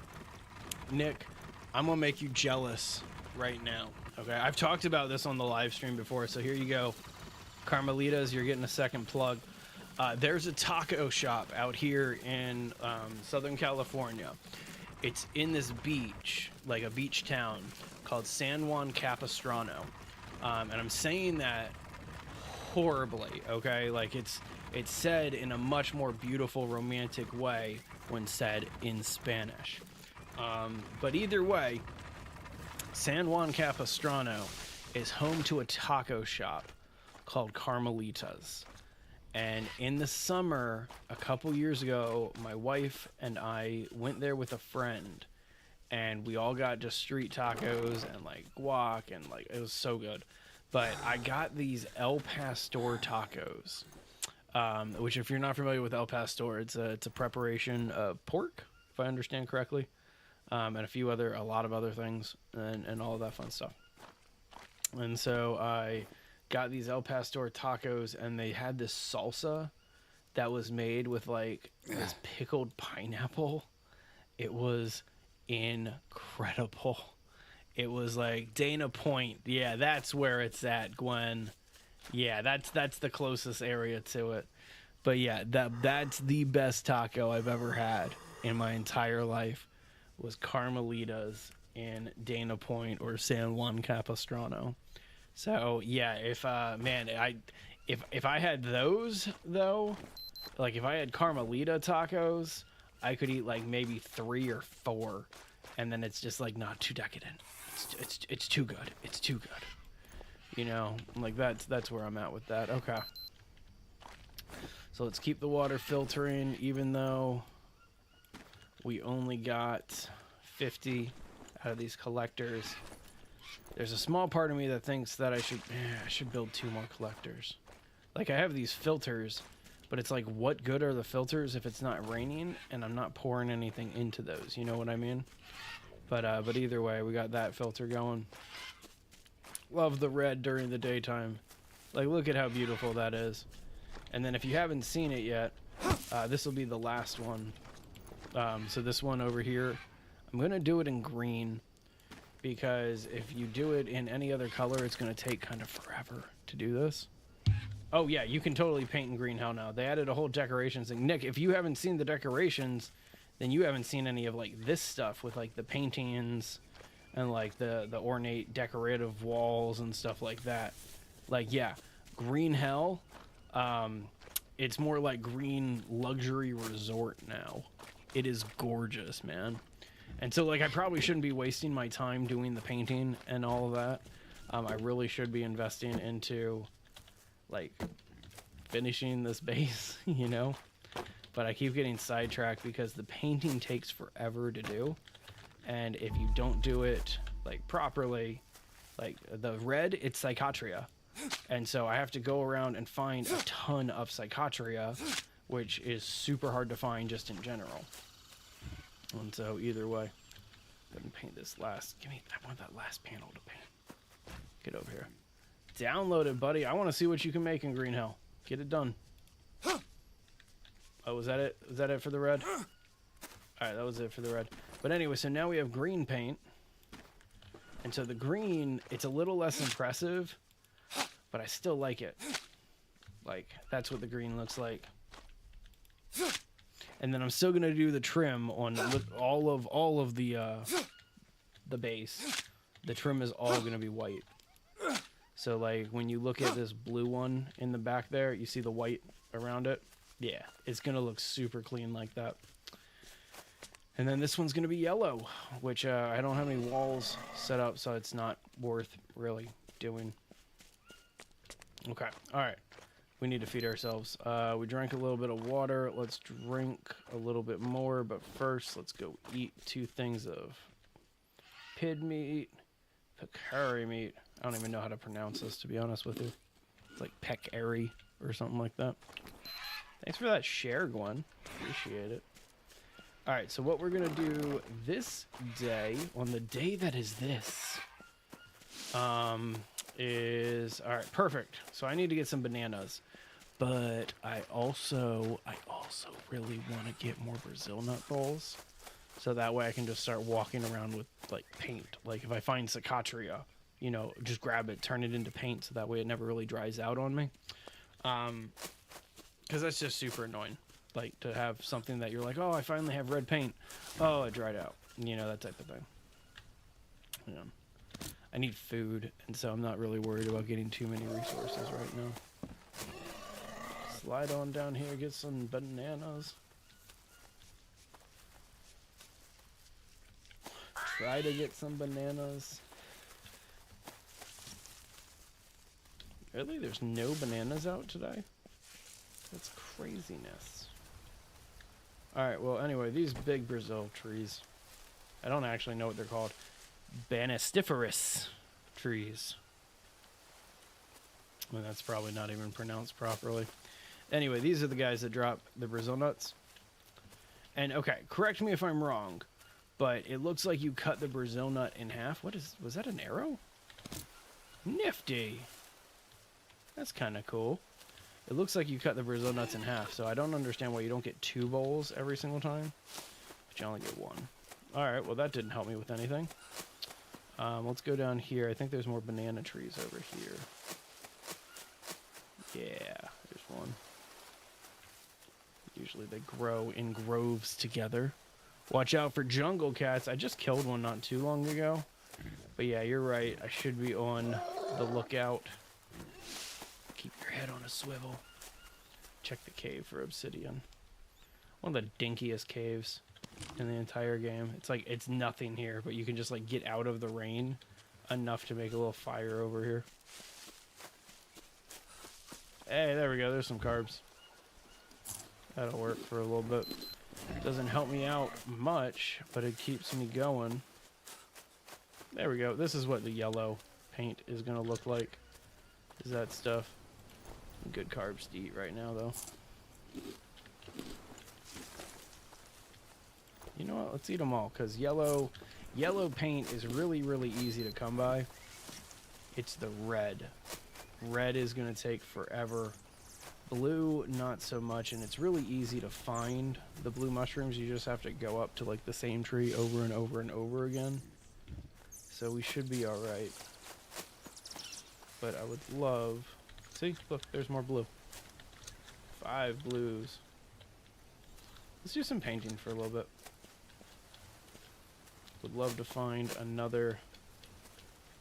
Nick, I'm gonna make you jealous right now. Okay, I've talked about this on the live stream before, so here you go. Carmelitas, you're getting a second plug. There's a taco shop out here in Southern California, It's in this beach, like a beach town called San Juan Capistrano. And I'm saying that horribly, okay? Like it's said in a much more beautiful, romantic way when said in Spanish. But either way, San Juan Capistrano is home to a taco shop called Carmelitas. And in the summer, a couple years ago, my wife and I went there with a friend, and we all got just street tacos and like guac, and like it was so good. But I got these El Pastor tacos, which, if you're not familiar with El Pastor, it's a preparation of pork, if I understand correctly, and a lot of other things, and all of that fun stuff. And so I got these El Pastor tacos, and they had this salsa that was made with like this pickled pineapple. It was incredible. It was like Dana Point. Yeah, that's where it's at, Gwen. Yeah, that's the closest area to it. But yeah, that's the best taco I've ever had in my entire life, was Carmelitas in Dana Point or San Juan Capistrano. So yeah, if I had those though, like if I had Carmelita tacos, I could eat like maybe 3 or 4, and then it's just like not too decadent. It's too good. It's too good. You know, like that's where I'm at with that. Okay. So let's keep the water filtering, even though we only got 50 out of these collectors. There's a small part of me that thinks that I should build 2 more collectors. Like, I have these filters, but it's like, what good are the filters if it's not raining and I'm not pouring anything into those? You know what I mean? But either way, we got that filter going. Love the red during the daytime. Like, look at how beautiful that is. And then if you haven't seen it yet, this will be the last one. So this one over here, I'm going to do it in green, because if you do it in any other color, it's going to take kind of forever to do this. Oh yeah, you can totally paint in green hell now. They added a whole decorations thing. Nick, if you haven't seen the decorations, then you haven't seen any of like this stuff with like the paintings and like the ornate decorative walls and stuff like that. Like, yeah, green hell. It's more like green luxury resort now. It is gorgeous, man. And so, like, I probably shouldn't be wasting my time doing the painting and all of that. I really should be investing into, like, finishing this base, you know? But I keep getting sidetracked because the painting takes forever to do. And if you don't do it, like, properly, like, the red, it's Psychotria. And so I have to go around and find a ton of Psychotria, which is super hard to find just in general. And so either way, go ahead and paint this last. I want that last panel to paint. Get over here. Download it, buddy. I want to see what you can make in Green Hell. Get it done. Oh, was that it? Was that it for the red? All right, that was it for the red. But anyway, so now we have green paint. And so the green, it's a little less impressive, but I still like it. Like, that's what the green looks like. And then I'm still gonna do the trim on all of the base. The trim is all gonna be white. So like when you look at this blue one in the back there, you see the white around it. Yeah, it's gonna look super clean like that. And then this one's gonna be yellow, which I don't have any walls set up, so it's not worth really doing. Okay, all right. We need to feed ourselves. We drank a little bit of water. Let's drink a little bit more. But first, let's go eat 2 things of pid meat, peccary meat. I don't even know how to pronounce this, to be honest with you. It's like peccary or something like that. Thanks for that share, Gwen. Appreciate it. All right, so what we're going to do this day, on the day that is this, is... All right, perfect. So I need to get some bananas. But I also really want to get more Brazil nut balls, so that way I can just start walking around with like paint. Like if I find Psychotria, you know, just grab it, turn it into paint, so that way it never really dries out on me. Because that's just super annoying. Like to have something that you're like, oh, I finally have red paint. Oh, it dried out. you know, that type of thing. Yeah. I need food, and so I'm not really worried about getting too many resources right now. Slide on down here, get some bananas. Try to get some bananas. Really? There's no bananas out today? That's craziness. Alright, well, anyway, these big Brazil trees. I don't actually know what they're called. Banistiferous trees. Well, that's probably not even pronounced properly. Anyway, these are the guys that drop the Brazil nuts. And, okay, correct me if I'm wrong, but it looks like you cut the Brazil nut in half. Was that an arrow? Nifty. That's kind of cool. It looks like you cut the Brazil nuts in half, so I don't understand why you don't get 2 bowls every single time, but you only get 1. Alright, well that didn't help me with anything. Let's go down here. I think there's more banana trees over here. Yeah, there's one. Usually they grow in groves together. Watch out for jungle cats. I just killed one not too long ago. But yeah, you're right. I should be on the lookout. Keep your head on a swivel. Check the cave for obsidian. One of the dinkiest caves in the entire game. It's like, it's nothing here, but you can just like get out of the rain enough to make a little fire over here. Hey, there we go. There's some carbs. That'll work for a little bit. Doesn't help me out much, but it keeps me going. There we go. This is what the yellow paint is going to look like. Is that stuff. Good carbs to eat right now, though. You know what? Let's eat them all, because yellow paint is really, really easy to come by. It's the red. Red is going to take forever. Blue, not so much, and it's really easy to find the blue mushrooms. You just have to go up to like the same tree over and over and over again. So we should be alright. But I would love... See? Look, there's more blue. 5 blues. Let's do some painting for a little bit. Would love to find another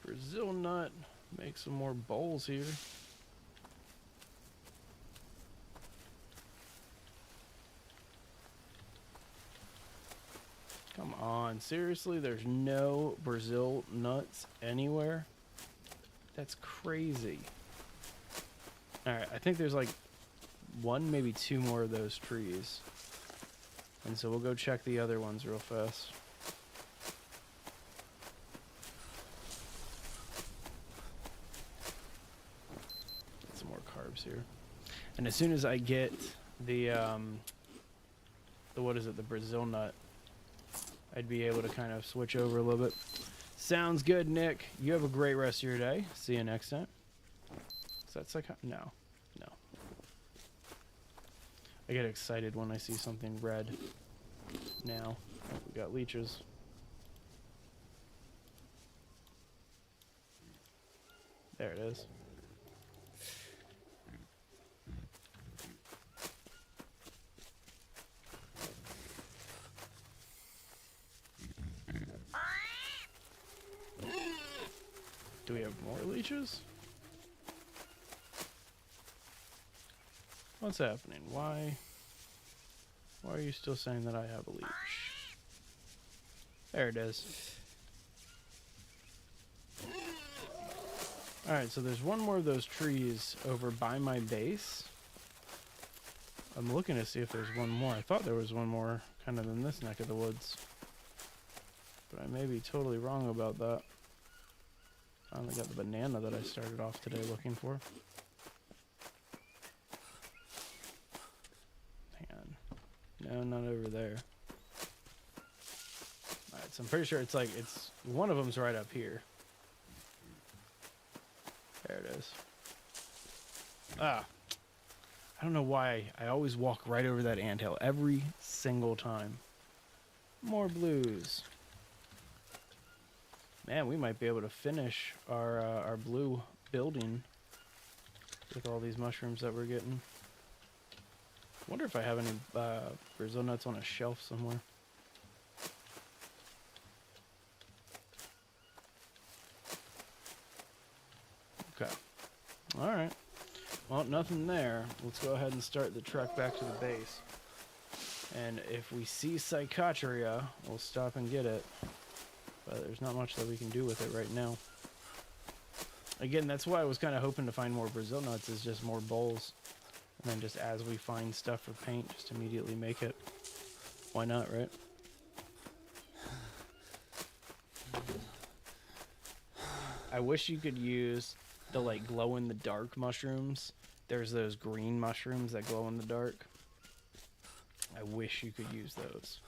Brazil nut. Make some more bowls here. Come on, seriously? There's no Brazil nuts anywhere? That's crazy. Alright, I think there's like 1, maybe 2 more of those trees. And so we'll go check the other ones real fast. Get some more carbs here. And as soon as I get the what is it, the Brazil nut, I'd be able to kind of switch over a little bit. Sounds good, Nick. You have a great rest of your day. See you next time. Is that like no. I get excited when I see something red. Now, oh, we got leeches. There it is. Do we have more leeches? What's happening? Why are you still saying that I have a leech? There it is. Alright, so there's one more of those trees over by my base. I'm looking to see if there's one more. I thought there was one more kind of in this neck of the woods. But I may be totally wrong about that. I only got the banana that I started off today looking for. No, not over there. Alright, so I'm pretty sure it's like, one of them's right up here. There it is. Ah. I don't know why I always walk right over that anthill every single time. More blues. Man, we might be able to finish our blue building with all these mushrooms that we're getting. Wonder if I have any Brazil nuts on a shelf somewhere. Okay. All right. Well, nothing there. Let's go ahead and start the trek back to the base. And if we see Psychotria, we'll stop and get it. But there's not much that we can do with it right now. Again, that's why I was kind of hoping to find more Brazil nuts, is just more bowls. And then just as we find stuff for paint, just immediately make it. Why not, right? I wish you could use the like glow-in-the-dark mushrooms. There's those green mushrooms that glow in the dark. I wish you could use those.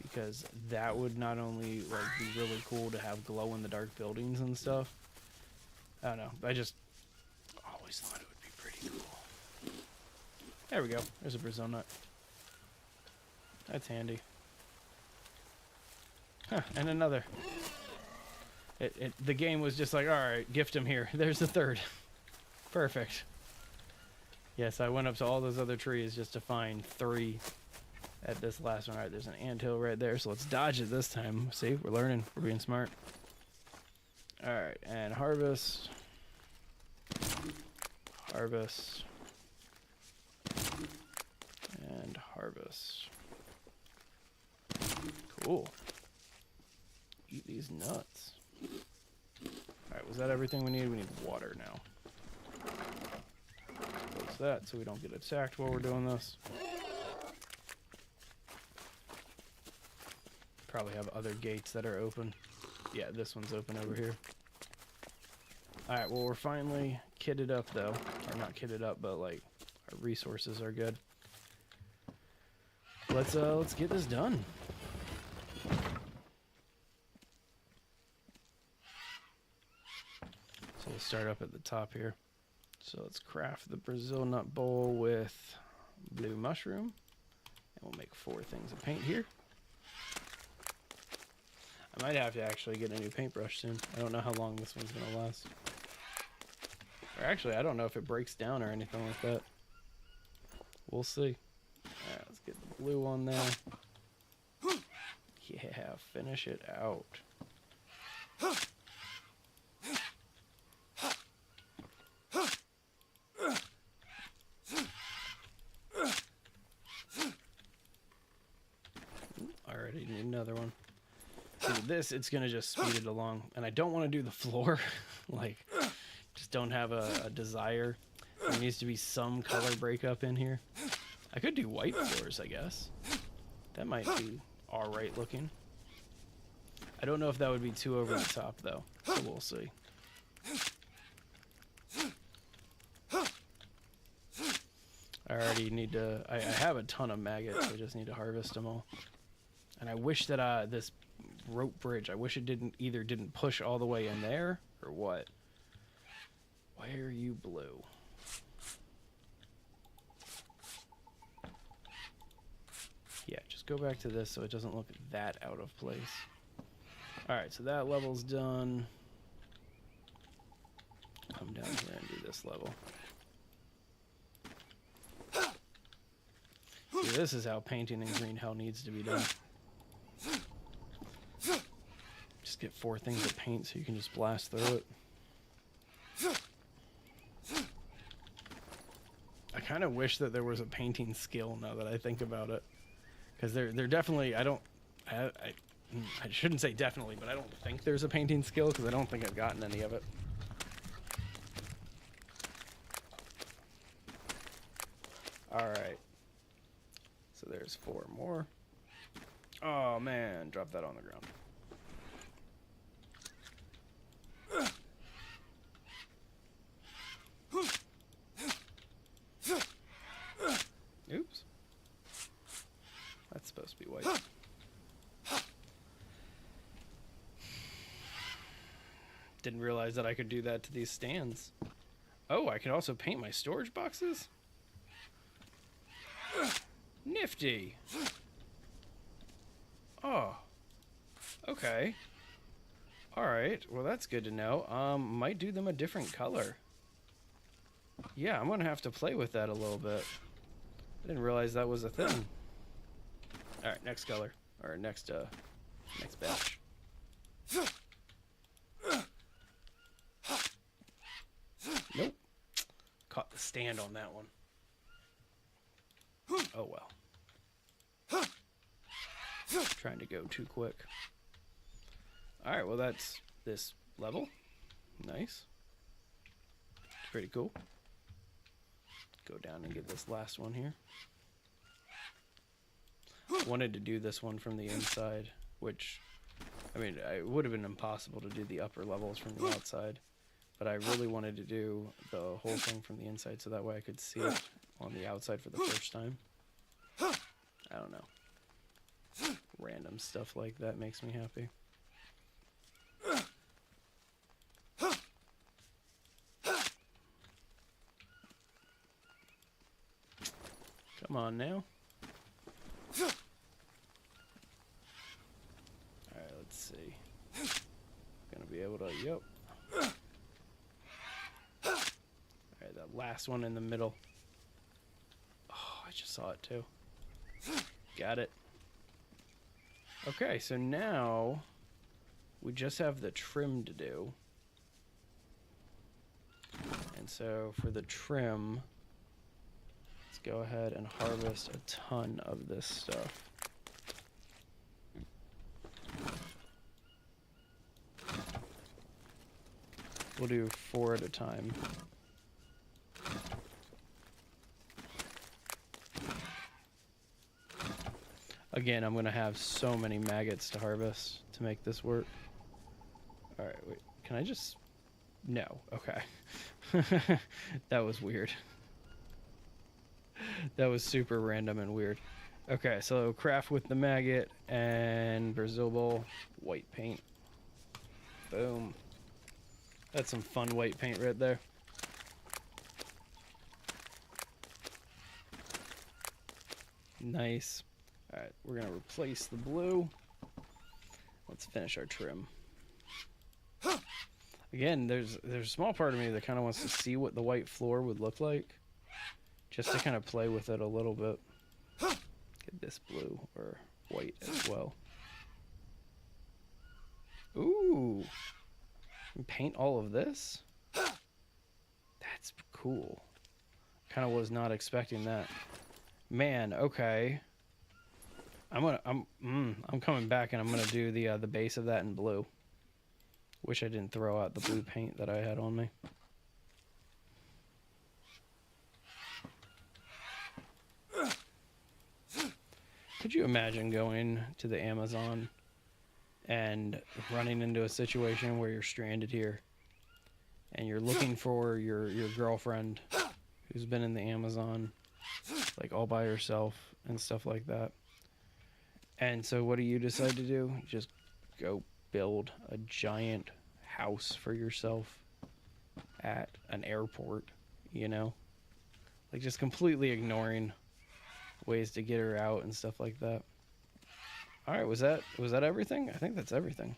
Because that would not only like be really cool to have glow-in-the-dark buildings and stuff. I don't know. I just always thought it would be pretty cool. There we go. There's a Brazil nut. That's handy. Huh, and another. The game was just like, alright, gift him here. There's the third. Perfect. Yes, I went up to all those other trees just to find 3 at this last one. Alright, there's an anthill right there, so let's dodge it this time. See, we're learning. We're being smart. Alright, and harvest. Harvest. And harvest. Cool. Eat these nuts. Alright, was that everything we need? We need water now. Close that so we don't get attacked while we're doing this. Probably have other gates that are open. Yeah, this one's open over here. Alright, well we're finally kitted up though. Or not kitted up, but like our resources are good. Let's get this done. So we'll start up at the top here. So let's craft the Brazil nut bowl with blue mushroom. And we'll make 4 things of paint here. I might have to actually get a new paintbrush soon. I don't know how long this one's going to last. Or actually, I don't know if it breaks down or anything like that. We'll see. Alright, let's get the blue on there. Yeah, finish it out. Alright, I need another one. With this, it's going to just speed it along. And I don't want to do the floor. Like, just don't have a desire. There needs to be some color breakup in here. I could do white floors, I guess. That might be alright looking. I don't know if that would be too over the top, though. So we'll see. I already need to... I have a ton of maggots. I just need to harvest them all. And I wish that this rope bridge, I wish it didn't push all the way in there, or what? Why are you blue? Yeah, just go back to this so it doesn't look that out of place. Alright, so that level's done. Come down here and do this level. See, this is how painting in green hell needs to be done. Just get 4 things of paint so you can just blast through it. I kind of wish that there was a painting skill now that I think about it. Because they're definitely, I shouldn't say definitely, but I don't think there's a painting skill because I don't think I've gotten any of it. Alright. So there's 4 more. Oh man, drop that on the ground. Oops. That's supposed to be white. Didn't realize that I could do that to these stands. Oh, I can also paint my storage boxes? Nifty. Oh. Okay. Alright, well that's good to know. Might do them a different color. Yeah, I'm gonna have to play with that a little bit. I didn't realize that was a thing. Alright, next color. Or next batch. the stand on that one. Oh well. Trying to go too quick. Alright, well that's this level. Nice. Pretty cool. Go down and get this last one here. Wanted to do this one from the inside, which, I mean, it would have been impossible to do the upper levels from the outside, but I really wanted to do the whole thing from the inside so that way I could see it on the outside for the first time. I don't know. Random stuff like that makes me happy. Come on now. Alright, let's see. Gonna be able to, yep. Alright, that last one in the middle. Oh, I just saw it too. Got it. Okay, so now we just have the trim to do. And so for the trim, let's go ahead and harvest a ton of this stuff. We'll do 4 at a time. Again, I'm going to have so many maggots to harvest to make this work. Alright, wait. Can I just... No. Okay. That was weird. That was super random and weird. Okay, so craft with the maggot and Brazil Bowl white paint. Boom. That's some fun white paint right there. Nice. Alright, we're going to replace the blue. Let's finish our trim. Again, there's a small part of me that kind of wants to see what the white floor would look like. Just to kind of play with it a little bit. Get this blue or white as well. Ooh. Paint all of this? That's cool. Kind of was not expecting that. Man, okay. I'm coming back and I'm gonna do the base of that in blue. Wish I didn't throw out the blue paint that I had on me. Could you imagine going to the Amazon and running into a situation where you're stranded here and you're looking for your girlfriend who's been in the Amazon like all by herself and stuff like that? And so what do you decide to do? Just go build a giant house for yourself at an airport, you know? Like just completely ignoring ways to get her out and stuff like that. All right, was that everything? I think that's everything.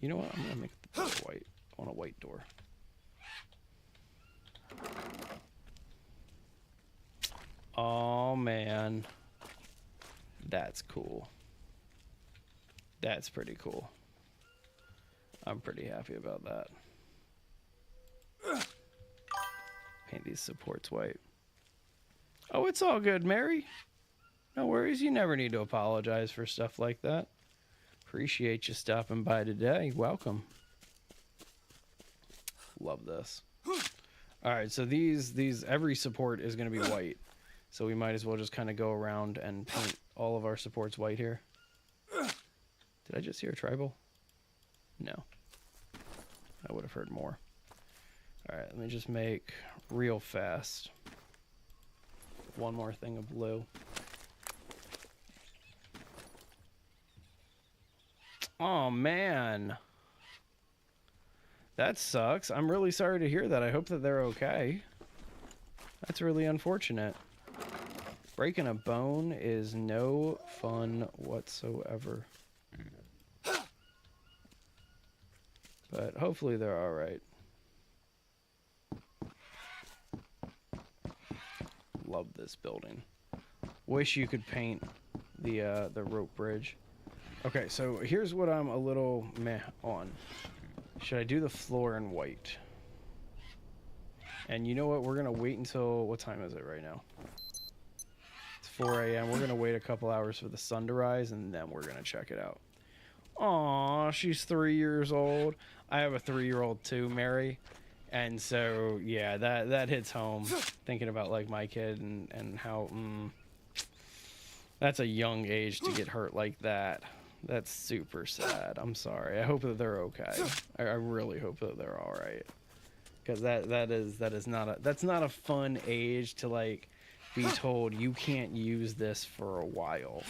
You know what? I'm gonna make the door white. I want a white door. Oh man, that's cool. That's pretty cool. I'm pretty happy about that. Paint these supports white. Oh, it's all good, Mary. No worries. You never need to apologize for stuff like that. Appreciate you stopping by today. Welcome. Love this. All right, so these every support is going to be white. So we might as well just kind of go around and paint all of our supports white here. Did I just hear a tribal? No. I would have heard more. All right, let me just make real fast one more thing of blue. Oh man, that sucks. I'm really sorry to hear that. I hope that they're okay. That's really unfortunate. Breaking a bone is no fun whatsoever. But hopefully they're all right. Love this building. Wish you could paint the rope bridge. Okay, so here's what I'm a little meh on. Should I do the floor in white? And you know what? We're going to wait until... What time is it right now? It's 4 a.m. We're going to wait a couple hours for the sun to rise, and then we're going to check it out. Aw, she's 3 years old. I have a 3-year-old too, Mary. And so, yeah, that hits home. Thinking about, like, my kid and how... that's a young age to get hurt like that. That's super sad. I'm sorry. I hope that they're okay. I really hope that they're all right. Because that's not a fun age to, like, be told you can't use this for a while.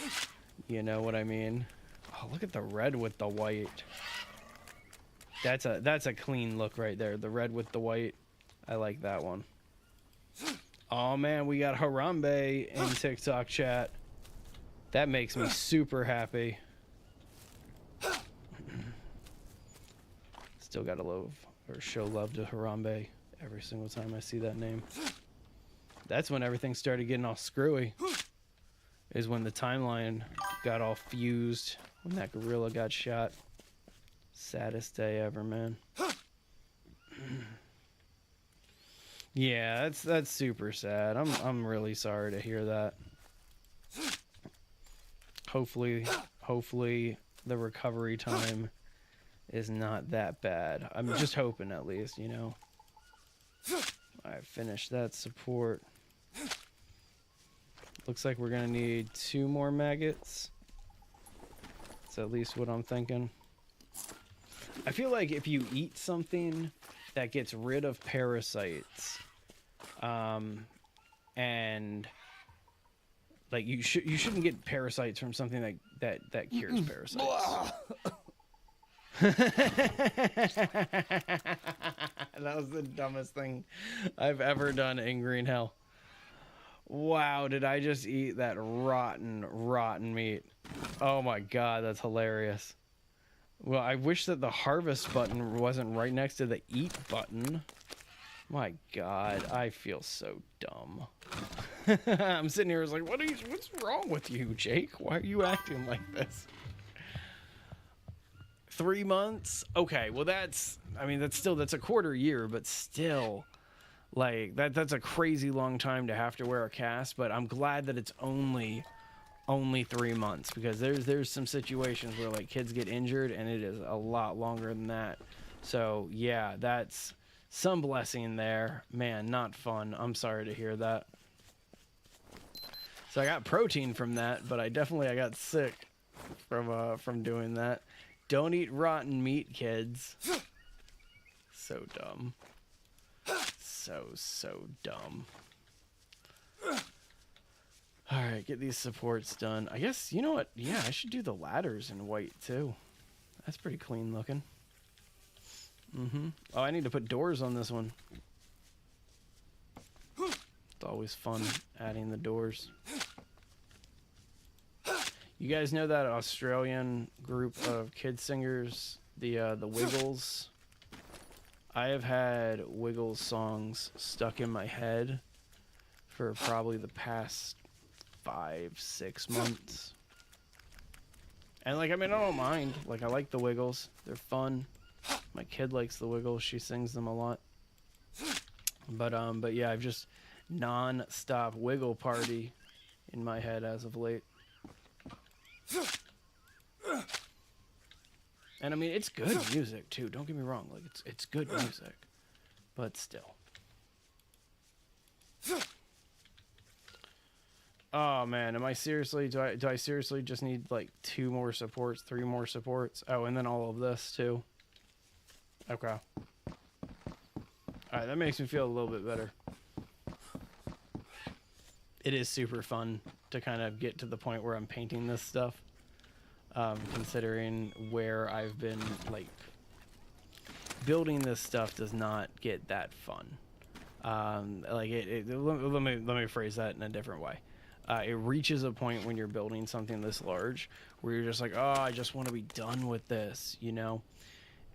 You know what I mean? Oh, look at the red with the white. That's a clean look right there. The red with the white. I like that one. Oh man, we got Harambe in TikTok chat. That makes me super happy. Still gotta love or show love to Harambe every single time I see that name. That's when everything started getting all screwy. Is when the timeline got all fused. When that gorilla got shot. Saddest day ever, man. Yeah, that's super sad. I'm really sorry to hear that. Hopefully the recovery time is not that bad. I'm just hoping, at least, you know. I finished that support. Looks like we're gonna need 2 more maggots. That's at least what I'm thinking. I feel like if you eat something that gets rid of parasites, and like you shouldn't get parasites from something that cures parasites. That was the dumbest thing I've ever done in Green Hell. Wow, did I just eat that rotten meat? Oh my god, that's hilarious. Well, I wish that the harvest button wasn't right next to the eat button. My god, I feel so dumb. I'm sitting here like, what's wrong with you, Jake? Why are you acting like this? 3 months? Okay, well that's a quarter year, but still, like that's a crazy long time to have to wear a cast, but I'm glad that it's only 3 months, because there's some situations where like kids get injured and it is a lot longer than that. So yeah, that's some blessing there. Man, not fun. I'm sorry to hear that. So I got protein from that, but I got sick from doing that. Don't eat rotten meat, kids. So dumb. So dumb. Alright, get these supports done. I guess, you know what? Yeah, I should do the ladders in white, too. That's pretty clean looking. Oh, I need to put doors on this one. It's always fun adding the doors. You guys know that Australian group of kid singers, the Wiggles? I have had Wiggles songs stuck in my head for probably the past 5-6 months. And like, I mean, I don't mind. Like, I like the Wiggles. They're fun. My kid likes the Wiggles. She sings them a lot. But yeah, I've just non-stop Wiggle party in my head as of late. And I mean, it's good music too. Don't get me wrong. Like, it's good music, but still. Oh man, am I seriously? Do I seriously just need like 2 more supports, 3 more supports? Oh, and then all of this too. Okay. All right, that makes me feel a little bit better. It is super fun to kind of get to the point where I'm painting this stuff. Considering where I've been, like, building this stuff does not get that fun. Like let me phrase that in a different way. It reaches a point when you're building something this large where you're just like, oh, I just want to be done with this, you know?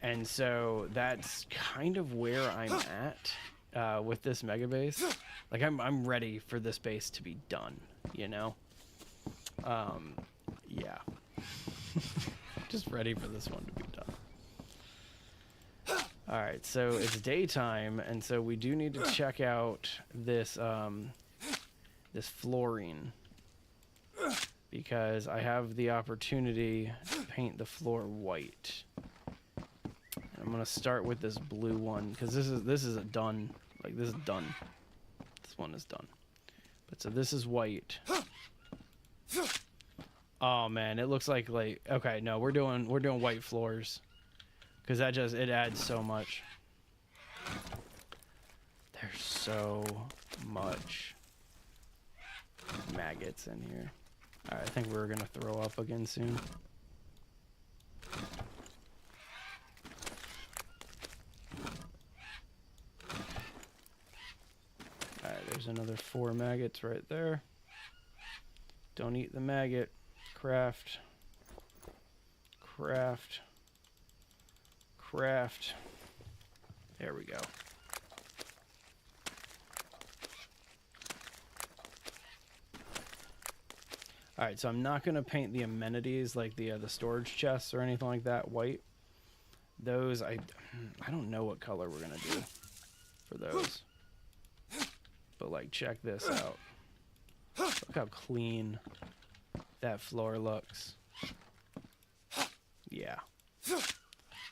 And so that's kind of where I'm at with this mega base. Like, I'm ready for this base to be done, you know? Yeah. Just ready for this one to be done. All right, so it's daytime, and so we do need to check out this this fluorine, because I have the opportunity to paint the floor white. I'm gonna start with this blue one because this is a done. Like, this is done. This one is done. But so this is white. Oh man, it looks like okay, no, we're doing white floors because it adds so much. There's so much maggots in here. All right, I think we're gonna throw up again soon. All right, there's another 4 maggots right there. Don't eat the maggot. Craft. Craft. Craft. There we go. All right, so I'm not going to paint the amenities like the storage chests or anything like that white. Those, I don't know what color we're going to do for those. But, like, check this out. Look how clean that floor looks. Yeah.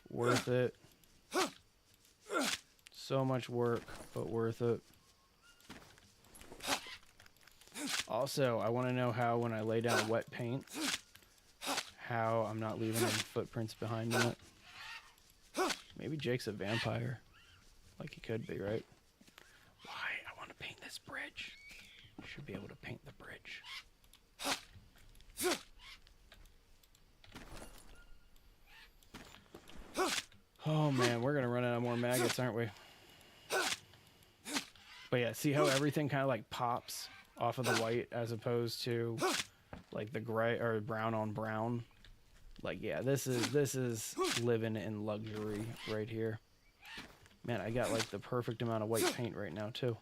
Worth it. So much work, but worth it. Also, I want to know how when I lay down wet paint, how I'm not leaving any footprints behind in it. Maybe Jake's a vampire. Like he could be, right? Why? I want to paint this bridge. Should be able to paint the bridge. Oh man, we're gonna run out of more maggots, aren't we? But yeah, see how everything kind of like pops off of the white as opposed to like the gray or brown on brown. Like, yeah, this is living in luxury right here. Man, I got like the perfect amount of white paint right now too.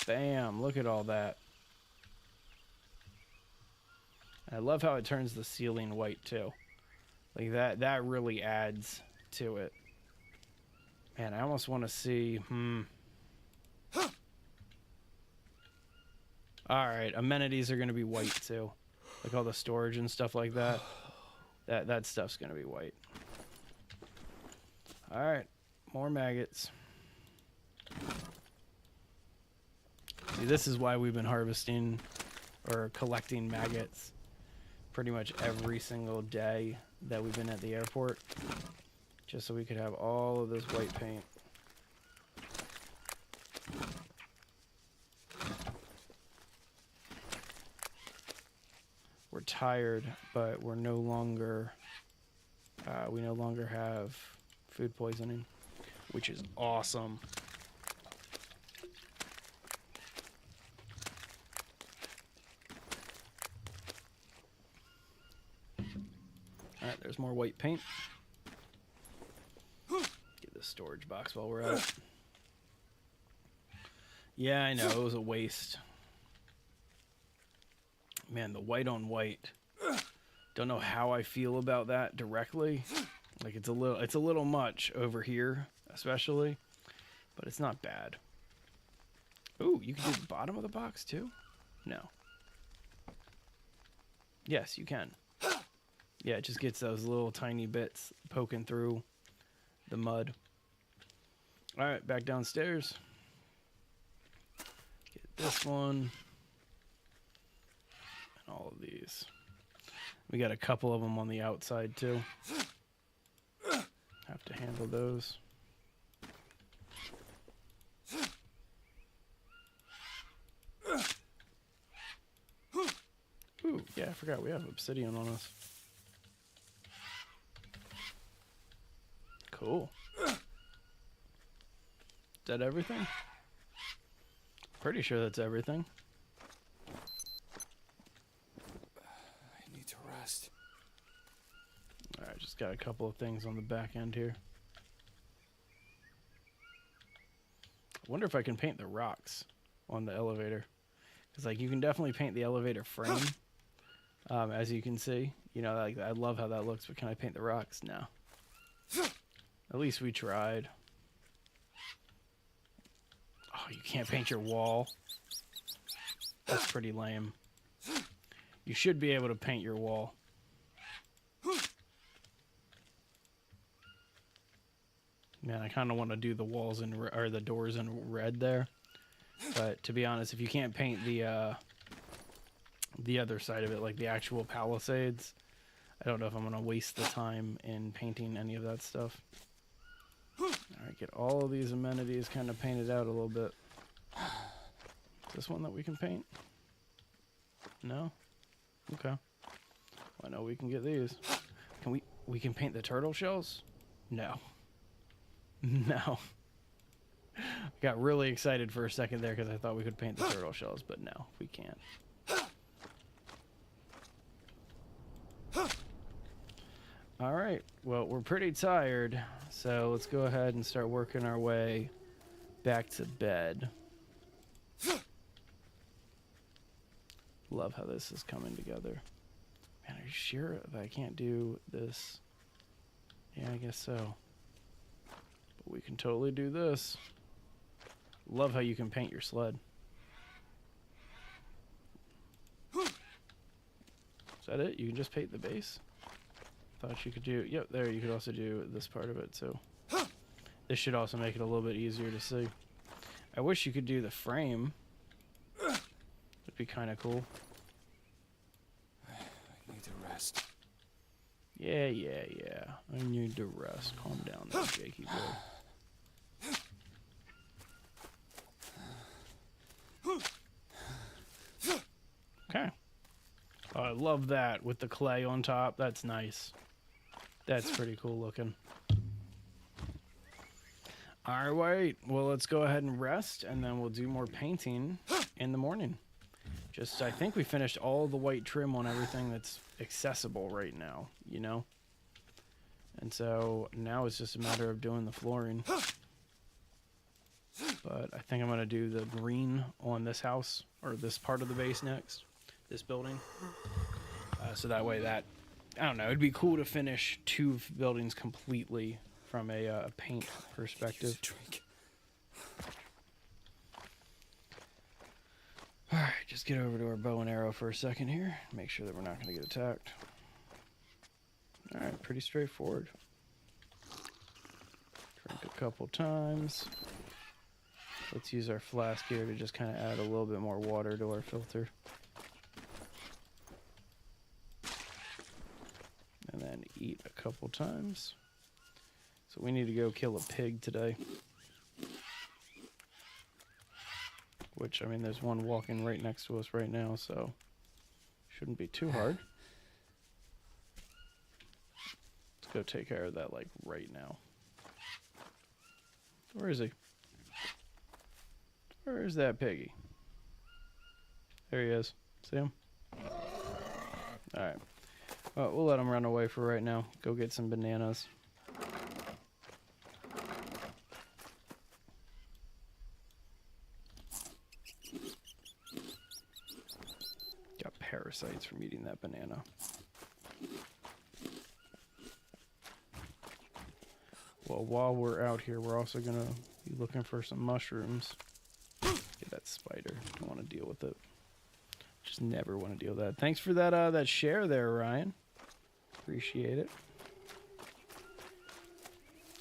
Bam, look at all that. I love how it turns the ceiling white too. Like that really adds to it. Man, I almost want to see, Alright, amenities are going to be white too. Like all the storage and stuff like that. That stuff's going to be white. Alright, more maggots. See, this is why we've been harvesting or collecting maggots pretty much every single day that we've been at the airport. Just so we could have all of this white paint. We're tired, but we're no longer, we no longer have food poisoning, which is awesome. Alright, there's more white paint. Get this storage box while we're at it. Yeah, I know, it was a waste. Man, the white on white. Don't know how I feel about that directly. Like it's a little much over here, especially, but it's not bad. Ooh, you can do the bottom of the box too? No. Yes, you can. Yeah, it just gets those little tiny bits poking through the mud. All right, back downstairs. Get this one. And all of these. We got a couple of them on the outside too. Have to handle those. Ooh, yeah, I forgot we have obsidian on us. Cool. Is that everything? Pretty sure that's everything. I need to rest. Alright, just got a couple of things on the back end here. I wonder if I can paint the rocks on the elevator. Because, like, you can definitely paint the elevator frame. As you can see, you know, like I love how that looks, but can I paint the rocks? No. At least we tried. Oh, you can't paint your wall. That's pretty lame. You should be able to paint your wall. Man, I kind of want to do the walls or the doors in red there. But to be honest, if you can't paint the other side of it, like the actual palisades, I don't know if I'm going to waste the time in painting any of that stuff. Alright, get all of these amenities kind of painted out a little bit. Is this one that we can paint? No? Okay. Well, I know we can get these. Can we can paint the turtle shells? No. No. Got really excited for a second there because I thought we could paint the turtle shells, but no, we can't. All right, well, we're pretty tired, so let's go ahead and start working our way back to bed. Love how this is coming together. Man, are you sure that I can't do this? Yeah, I guess so. But we can totally do this. Love how you can paint your sled. Is that it? You can just paint the base? Thought you could do... Yep, there, you could also do this part of it, too. This should also make it a little bit easier to see. I wish you could do the frame. It'd be kind of cool. I need to rest. Yeah. I need to rest. Calm down there, Jakey boy. Okay. Oh, I love that with the clay on top. That's nice. That's pretty cool looking. All right. Well, let's go ahead and rest, and then we'll do more painting in the morning. I think we finished all the white trim on everything that's accessible right now, you know? And so now it's just a matter of doing the flooring. But I think I'm going to do the green on this house, or this part of the base next, this building. So that way I don't know, it'd be cool to finish two buildings completely from a paint perspective. Drink. Alright, just get over to our bow and arrow for a second here. Make sure that we're not going to get attacked. Alright, pretty straightforward. Drink a couple times. Let's use our flask here to just kind of add a little bit more water to our filter. And then eat a couple times. So we need to go kill a pig today. Which, I mean, there's one walking right next to us right now, so shouldn't be too hard. Let's go take care of that, like, right now. Where is he? Where is that piggy? There he is. See him? Alright. Well, we'll let him run away for right now. Go get some bananas. Got parasites from eating that banana. Well, while we're out here, we're also going to be looking for some mushrooms. Get that spider. Don't want to deal with it. Just never want to deal with that. Thanks for that that share there, Ryan. Appreciate it.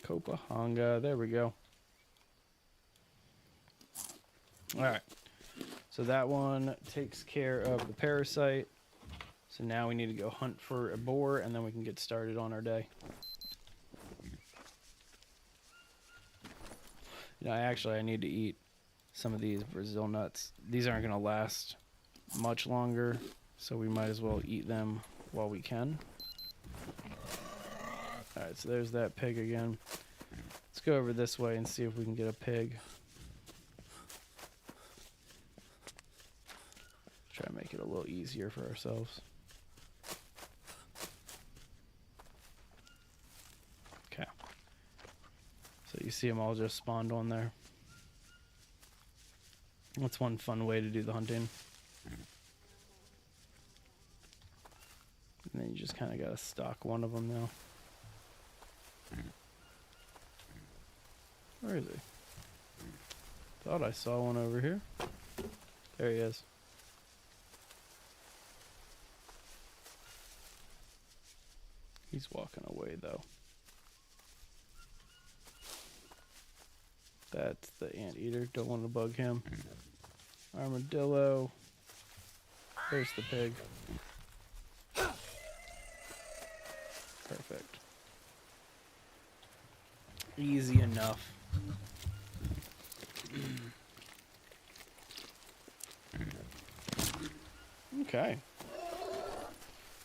Copahonga. There we go. Alright. So that one takes care of the parasite. So now we need to go hunt for a boar, and then we can get started on our day. You know, I need to eat some of these Brazil nuts. These aren't going to last much longer, so we might as well eat them while we can. Alright, so there's that pig again. Let's go over this way and see if we can get a pig. Try to make it a little easier for ourselves. Okay. So you see them all just spawned on there. That's one fun way to do the hunting. And then you just kind of got to stock one of them now. Where is he? Thought I saw one over here. There he is. He's walking away though. That's the anteater. Don't want to bug him. Armadillo. There's the pig. Perfect. Easy enough. Okay.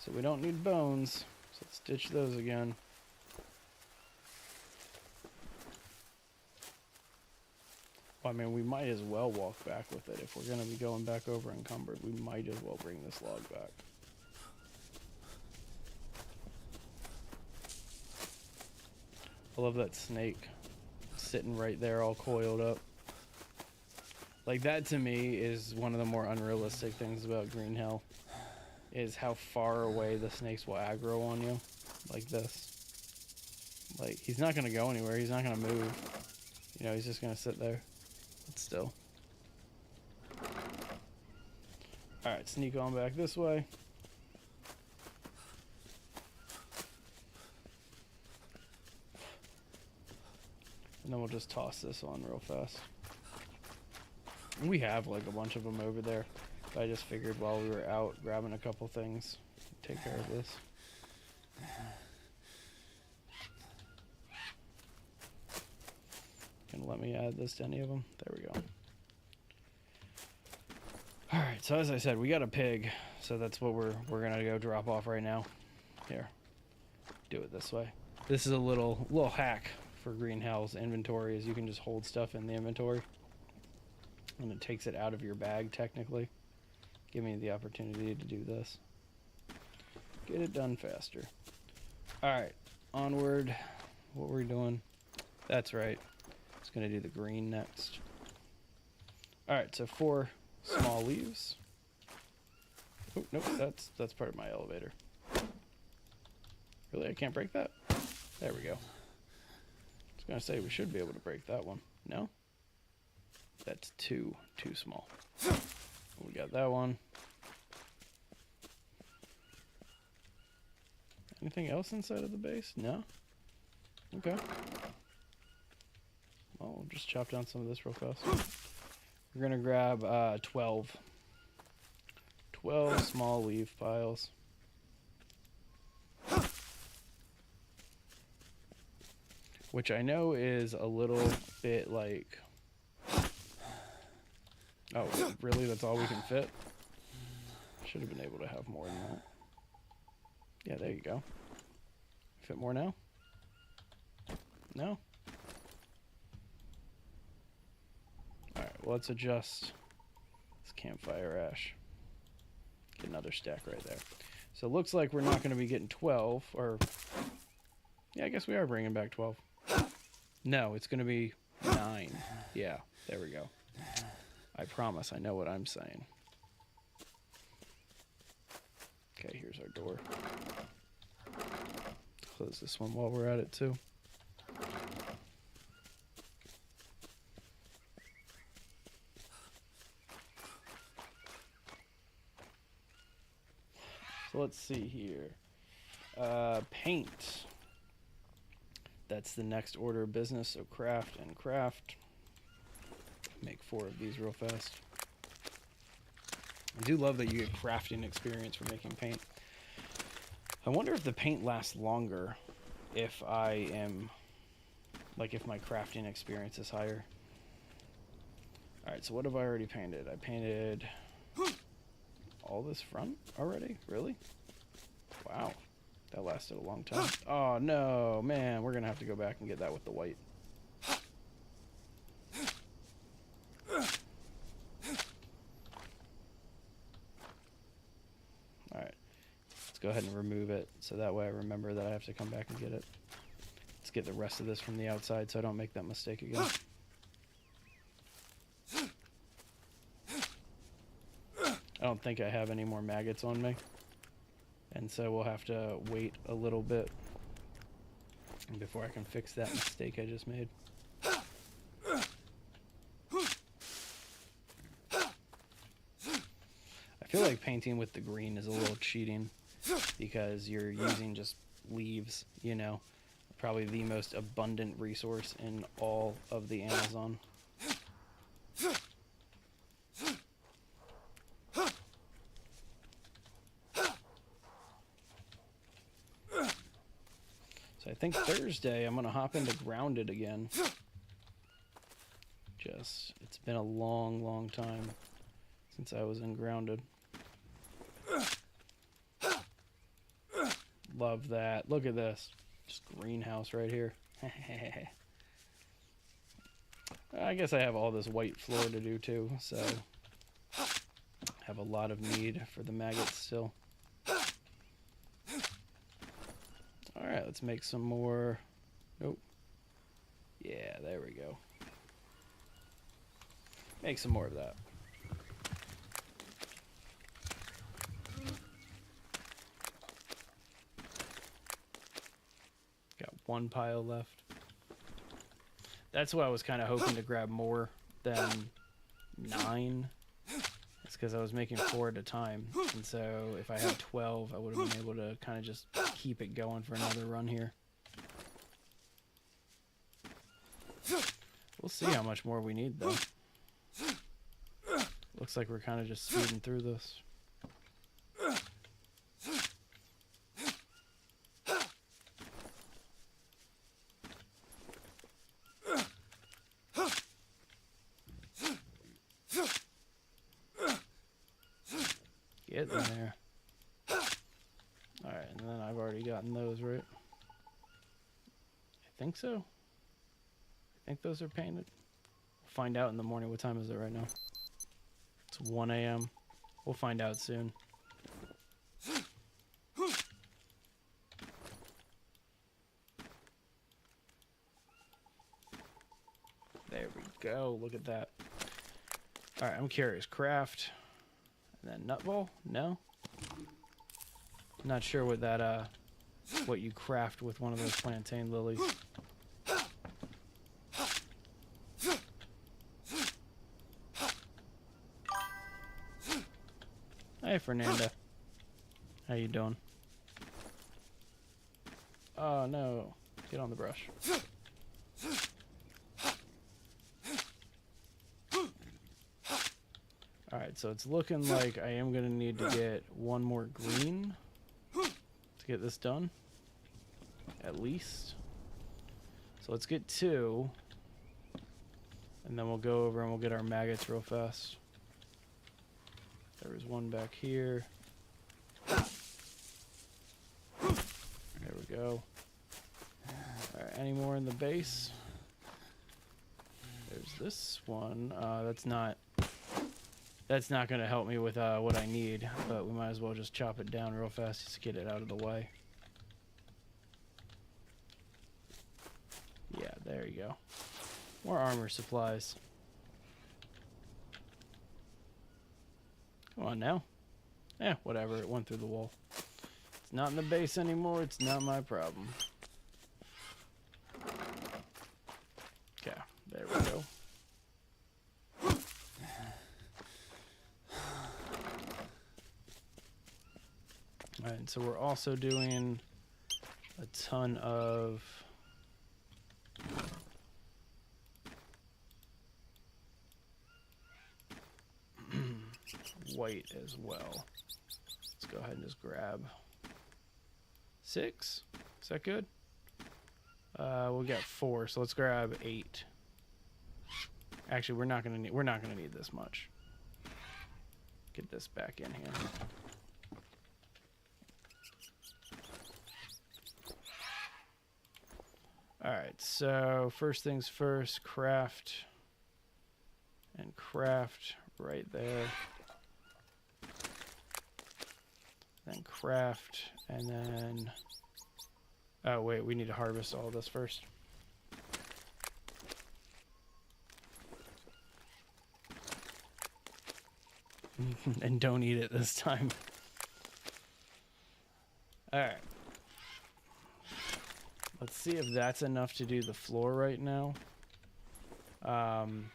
So we don't need bones. So let's ditch those again. Well, I mean, we might as well walk back with it. If we're going to be going back over encumbered, we might as well bring this log back. I love that snake sitting right there all coiled up. Like, that to me is one of the more unrealistic things about Green Hell, is how far away the snakes will aggro on you. Like this. Like, he's not going to go anywhere. He's not going to move. You know, he's just going to sit there. But still. Alright, sneak on back this way. And then we'll just toss this on real fast. We have like a bunch of them over there. But I just figured while we were out grabbing a couple things, take care of this. Gonna let me add this to any of them? There we go. Alright, so as I said, we got a pig. So that's what we're gonna go drop off right now. Here. Do it this way. This is a little hack for Green Hell's inventory, is you can just hold stuff in the inventory. And it takes it out of your bag, technically. Give me the opportunity to do this. Get it done faster. Alright, onward. What were we doing? That's right. Just gonna do the green next. Alright, so 4 small leaves. Oh, nope, that's part of my elevator. Really, I can't break that? There we go. I was gonna say we should be able to break that one. No? That's too small. We got that one. Anything else inside of the base? No? Okay. Well, we'll just chop down some of this real fast. We're gonna grab 12 small leaf piles. Which I know is a little bit like... Oh, really? That's all we can fit? Should have been able to have more than that. Yeah, there you go. Fit more now? No? Alright, well, let's adjust this campfire ash. Get another stack right there. So it looks like we're not going to be getting 12, or... Yeah, I guess we are bringing back 12. No, it's going to be 9. Yeah, there we go. I promise I know what I'm saying. Okay, here's our door. Close this one while we're at it too. So let's see here. Paint. That's the next order of business, so craft and craft. Make 4 of these real fast. I do love that you get crafting experience for making paint. I wonder if the paint lasts longer if I am, like, if my crafting experience is higher. Alright, so what have I already painted? I painted all this front already? Really? Wow. That lasted a long time. Oh, no, man. We're going to have to go back and get that with the white. Alright. Let's go ahead and remove it, so that way I remember that I have to come back and get it. Let's get the rest of this from the outside so I don't make that mistake again. I don't think I have any more maggots on me. And so we'll have to wait a little bit before I can fix that mistake I just made. I feel like painting with the green is a little cheating because you're using just leaves, you know, probably the most abundant resource in all of the Amazon. So I think Thursday I'm going to hop into Grounded again. It's been a long, long time since I was in Grounded. Love that. Look at this. Just greenhouse right here. I guess I have all this white floor to do too, so have a lot of need for the maggots still. Alright, let's make some more. Nope. Yeah, there we go. Make some more of that. Got one pile left. That's why I was kind of hoping to grab more than 9. It's because I was making 4 at a time. And so if I had 12, I would have been able to kind of just keep it going for another run here. We'll see how much more we need, though. Looks like we're kind of just speeding through this. Getting there. Alright, and then I've already gotten those, right? I think so. I think those are painted. We'll find out in the morning. What time is it right now? It's 1 a.m. We'll find out soon. There we go. Look at that. Alright, I'm curious. Craft. And then nutball? No? Not sure what that, what you craft with one of those plantain lilies. Hey, Fernanda. How you doing? Oh, no. Get on the brush. Alright, so it's looking like I am going to need to get one more green to get this done. At least. So let's get 2. And then we'll go over and we'll get our maggots real fast. There was one back here. There we go. Alright, any more in the base? There's this one. That's not going to help me with what I need, but we might as well just chop it down real fast just to get it out of the way. Yeah, there you go. More armor supplies. Come on now. Eh, whatever. It went through the wall. It's not in the base anymore. It's not my problem. Okay, there we go. Alright, so we're also doing a ton of white as well. Let's go ahead and just grab 6. Is that good? We'll get 4, so let's grab 8. Actually, we're not gonna need this much. Get this back in here. Alright, so first things first, craft and craft right there. Then craft, and then... Oh wait, we need to harvest all this first. And don't eat it this time. All right. Let's see if that's enough to do the floor right now. I'm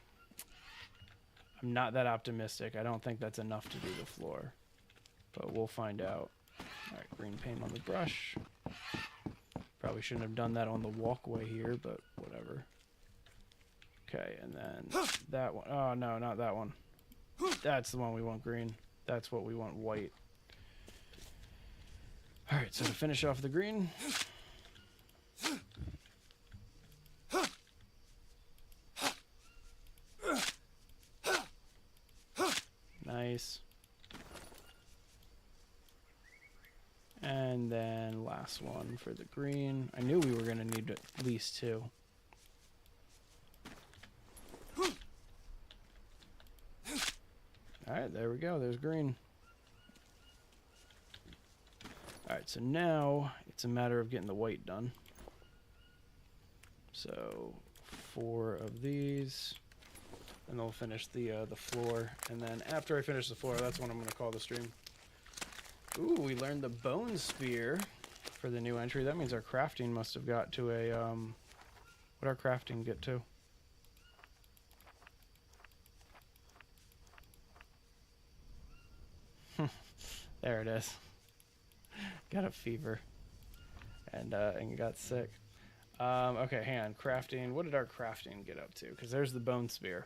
not that optimistic. I don't think that's enough to do the floor, but we'll find out. All right, green paint on the brush. Probably shouldn't have done that on the walkway here, but whatever. Okay, and then that one. Oh, no, not that one. That's the one we want green. That's what we want white. All right, so to finish off the green. Nice. And then last one for the green. I knew we were going to need at least two. Alright, there we go. There's green. Alright, so now it's a matter of getting the white done. So 4 of these. And then we'll finish the floor. And then after I finish the floor, that's when I'm going to call the stream. Ooh, we learned the bone spear for the new entry. That means our crafting must have got to a, what'd our crafting get to? There it is. Got a fever. And got sick. Okay, hang on. Crafting. What did our crafting get up to? Because there's the bone spear.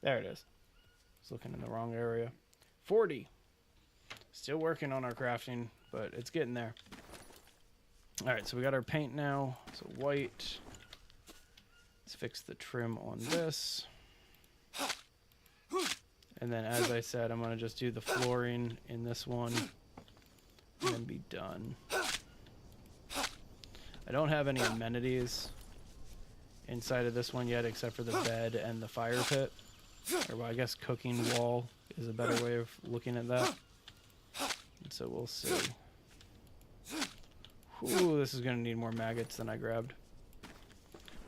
There it is. I was looking in the wrong area. 40. Still working on our crafting, but it's getting there. Alright, so we got our paint now. So white. Let's fix the trim on this. And then, as I said, I'm going to just do the flooring in this one. And then be done. I don't have any amenities inside of this one yet, except for the bed and the fire pit. Or, well, I guess cooking wall is a better way of looking at that. And so we'll see. Ooh, this is going to need more maggots than I grabbed.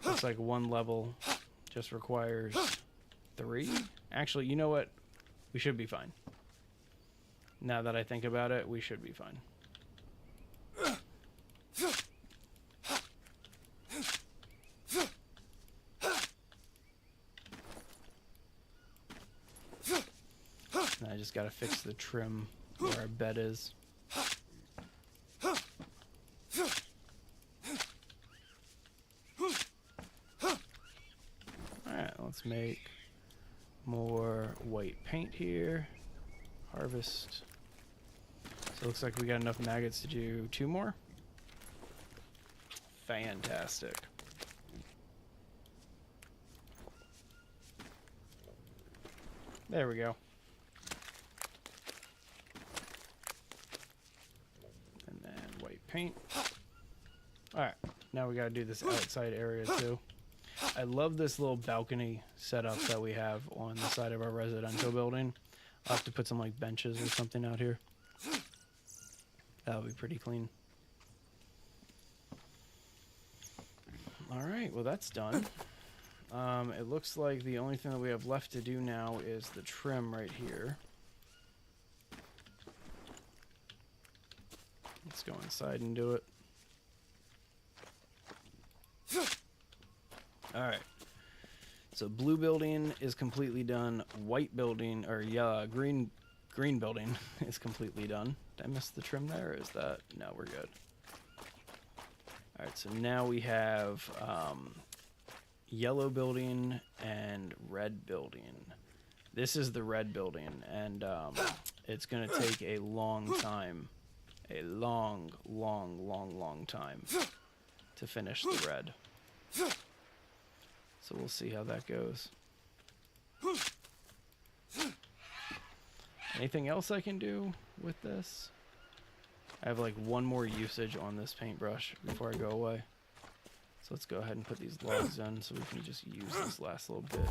Looks like one level just requires 3. Actually, you know what? We should be fine. Now that I think about it, we should be fine. And I just gotta fix the trim where our bed is. Alright, let's make more white paint here. Harvest. So it looks like we got enough maggots to do 2 more. Fantastic. There we go. And then white paint. Alright, now we gotta do this outside area too. I love this little balcony setup that we have on the side of our residential building. I'll have to put some like benches or something out here. That'll be pretty clean. Alright, well that's done. It looks like the only thing that we have left to do now is the trim right here. Let's go inside and do it. Alright. So blue building is completely done. White building, or yeah, green building is completely done. Did I miss the trim there, or is that... No, we're good. Alright, so now we have yellow building and red building. This is the red building, and it's going to take a long time. A long time to finish the red. So we'll see how that goes. Anything else I can do with this? I have like 1 more usage on this paintbrush before I go away. So let's go ahead and put these logs in so we can just use this last little bit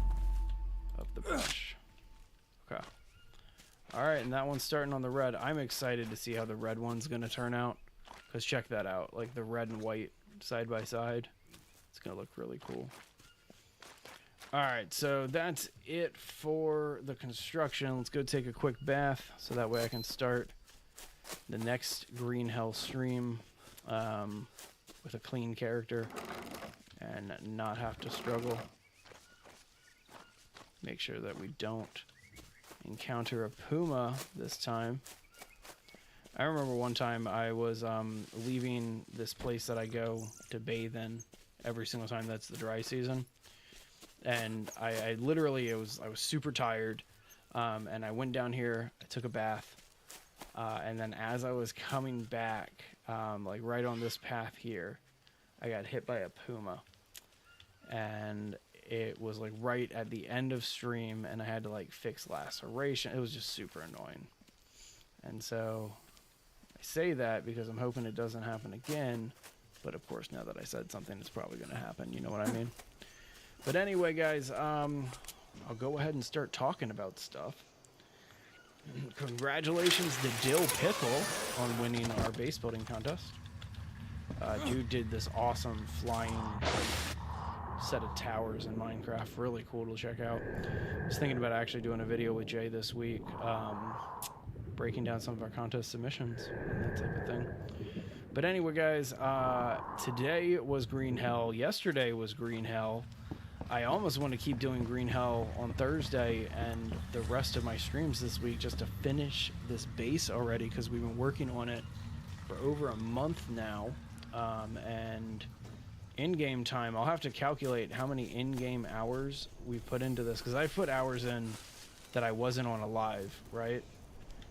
of the brush. Okay. Alright, and that one's starting on the red. I'm excited to see how the red one's going to turn out. Because check that out. Like the red and white side by side. It's going to look really cool. All right, so that's it for the construction. Let's go take a quick bath so that way I can start the next Green Hell stream with a clean character and not have to struggle. Make sure that we don't encounter a puma this time. I remember one time I was leaving this place that I go to bathe in every single time that's the dry season. And I literally, I was super tired, and I went down here, I took a bath, and then as I was coming back, like right on this path here, I got hit by a puma, and it was like right at the end of stream, and I had to like fix laceration. It was just super annoying. And so I say that because I'm hoping it doesn't happen again, but of course now that I said something, it's probably going to happen, you know what I mean? But anyway, guys, I'll go ahead and start talking about stuff. Congratulations to Dill Pickle on winning our base building contest. Dude did this awesome flying set of towers in Minecraft. Really cool to check out. I was thinking about actually doing a video with Jay this week, breaking down some of our contest submissions and that type of thing. But anyway, guys, today was Green Hell. Yesterday was Green Hell. I almost want to keep doing Green Hell on Thursday and the rest of my streams this week just to finish this base already, because we've been working on it for over a month now. And in-game time, I'll have to calculate how many in-game hours we've put into this, because I put hours in that I wasn't on a live, right?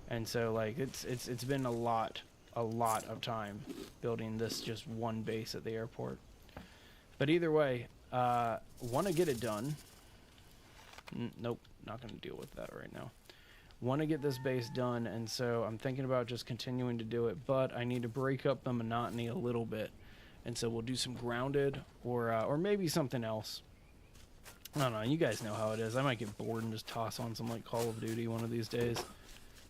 And so like it's been a lot of time building this just one base at the airport. But either way, want to get it done. Nope, not going to deal with that right now. Want to get this base done, and so I'm thinking about just continuing to do it, but I need to break up the monotony a little bit. And so we'll do some grounded or maybe something else. I don't know, you guys know how it is. I might get bored and just toss on some like Call of Duty one of these days.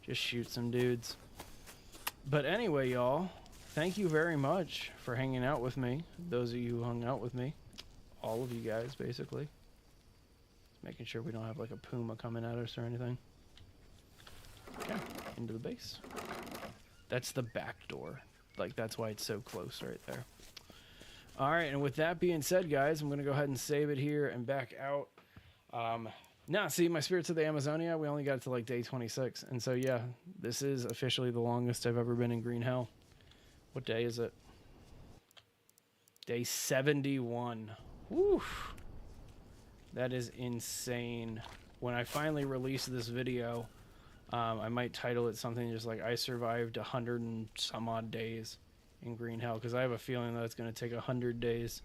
Just shoot some dudes. But anyway, y'all, thank you very much for hanging out with me. Those of you who hung out with me. All of you guys, basically. Just making sure we don't have like a puma coming at us or anything. Okay, into the base. That's the back door. Like, that's why it's so close right there. Alright, and with that being said, guys, I'm going to go ahead and save it here and back out. Now, see, my Spirits of the Amazonia, we only got to like day 26. And so, yeah, this is officially the longest I've ever been in Green Hell. What day is it? Day 71. Woo! That is insane. When I finally release this video, I might title it something just like I survived 100 and some odd days in Green Hell, because I have a feeling that it's going to take 100 days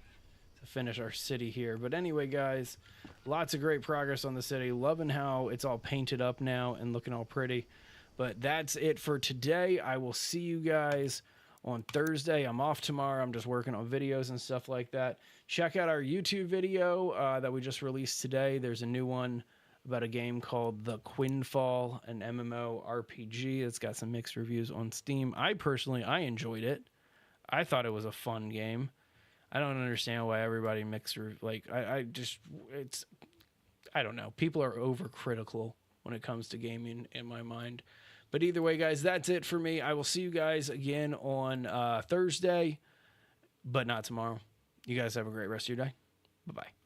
to finish our city here. But anyway, guys, lots of great progress on the city. Loving how it's all painted up now and looking all pretty. But that's it for today. I will see you guys on Thursday. I'm off tomorrow. I'm just working on videos and stuff like that. Check out our YouTube video that we just released today. There's a new one about a game called The Quinfall, an MMO RPG. It's got some mixed reviews on Steam. I enjoyed it. I thought it was a fun game. I don't understand why everybody I don't know. People are overcritical when it comes to gaming in my mind. But either way, guys, that's it for me. I will see you guys again on Thursday, but not tomorrow. You guys have a great rest of your day. Bye-bye.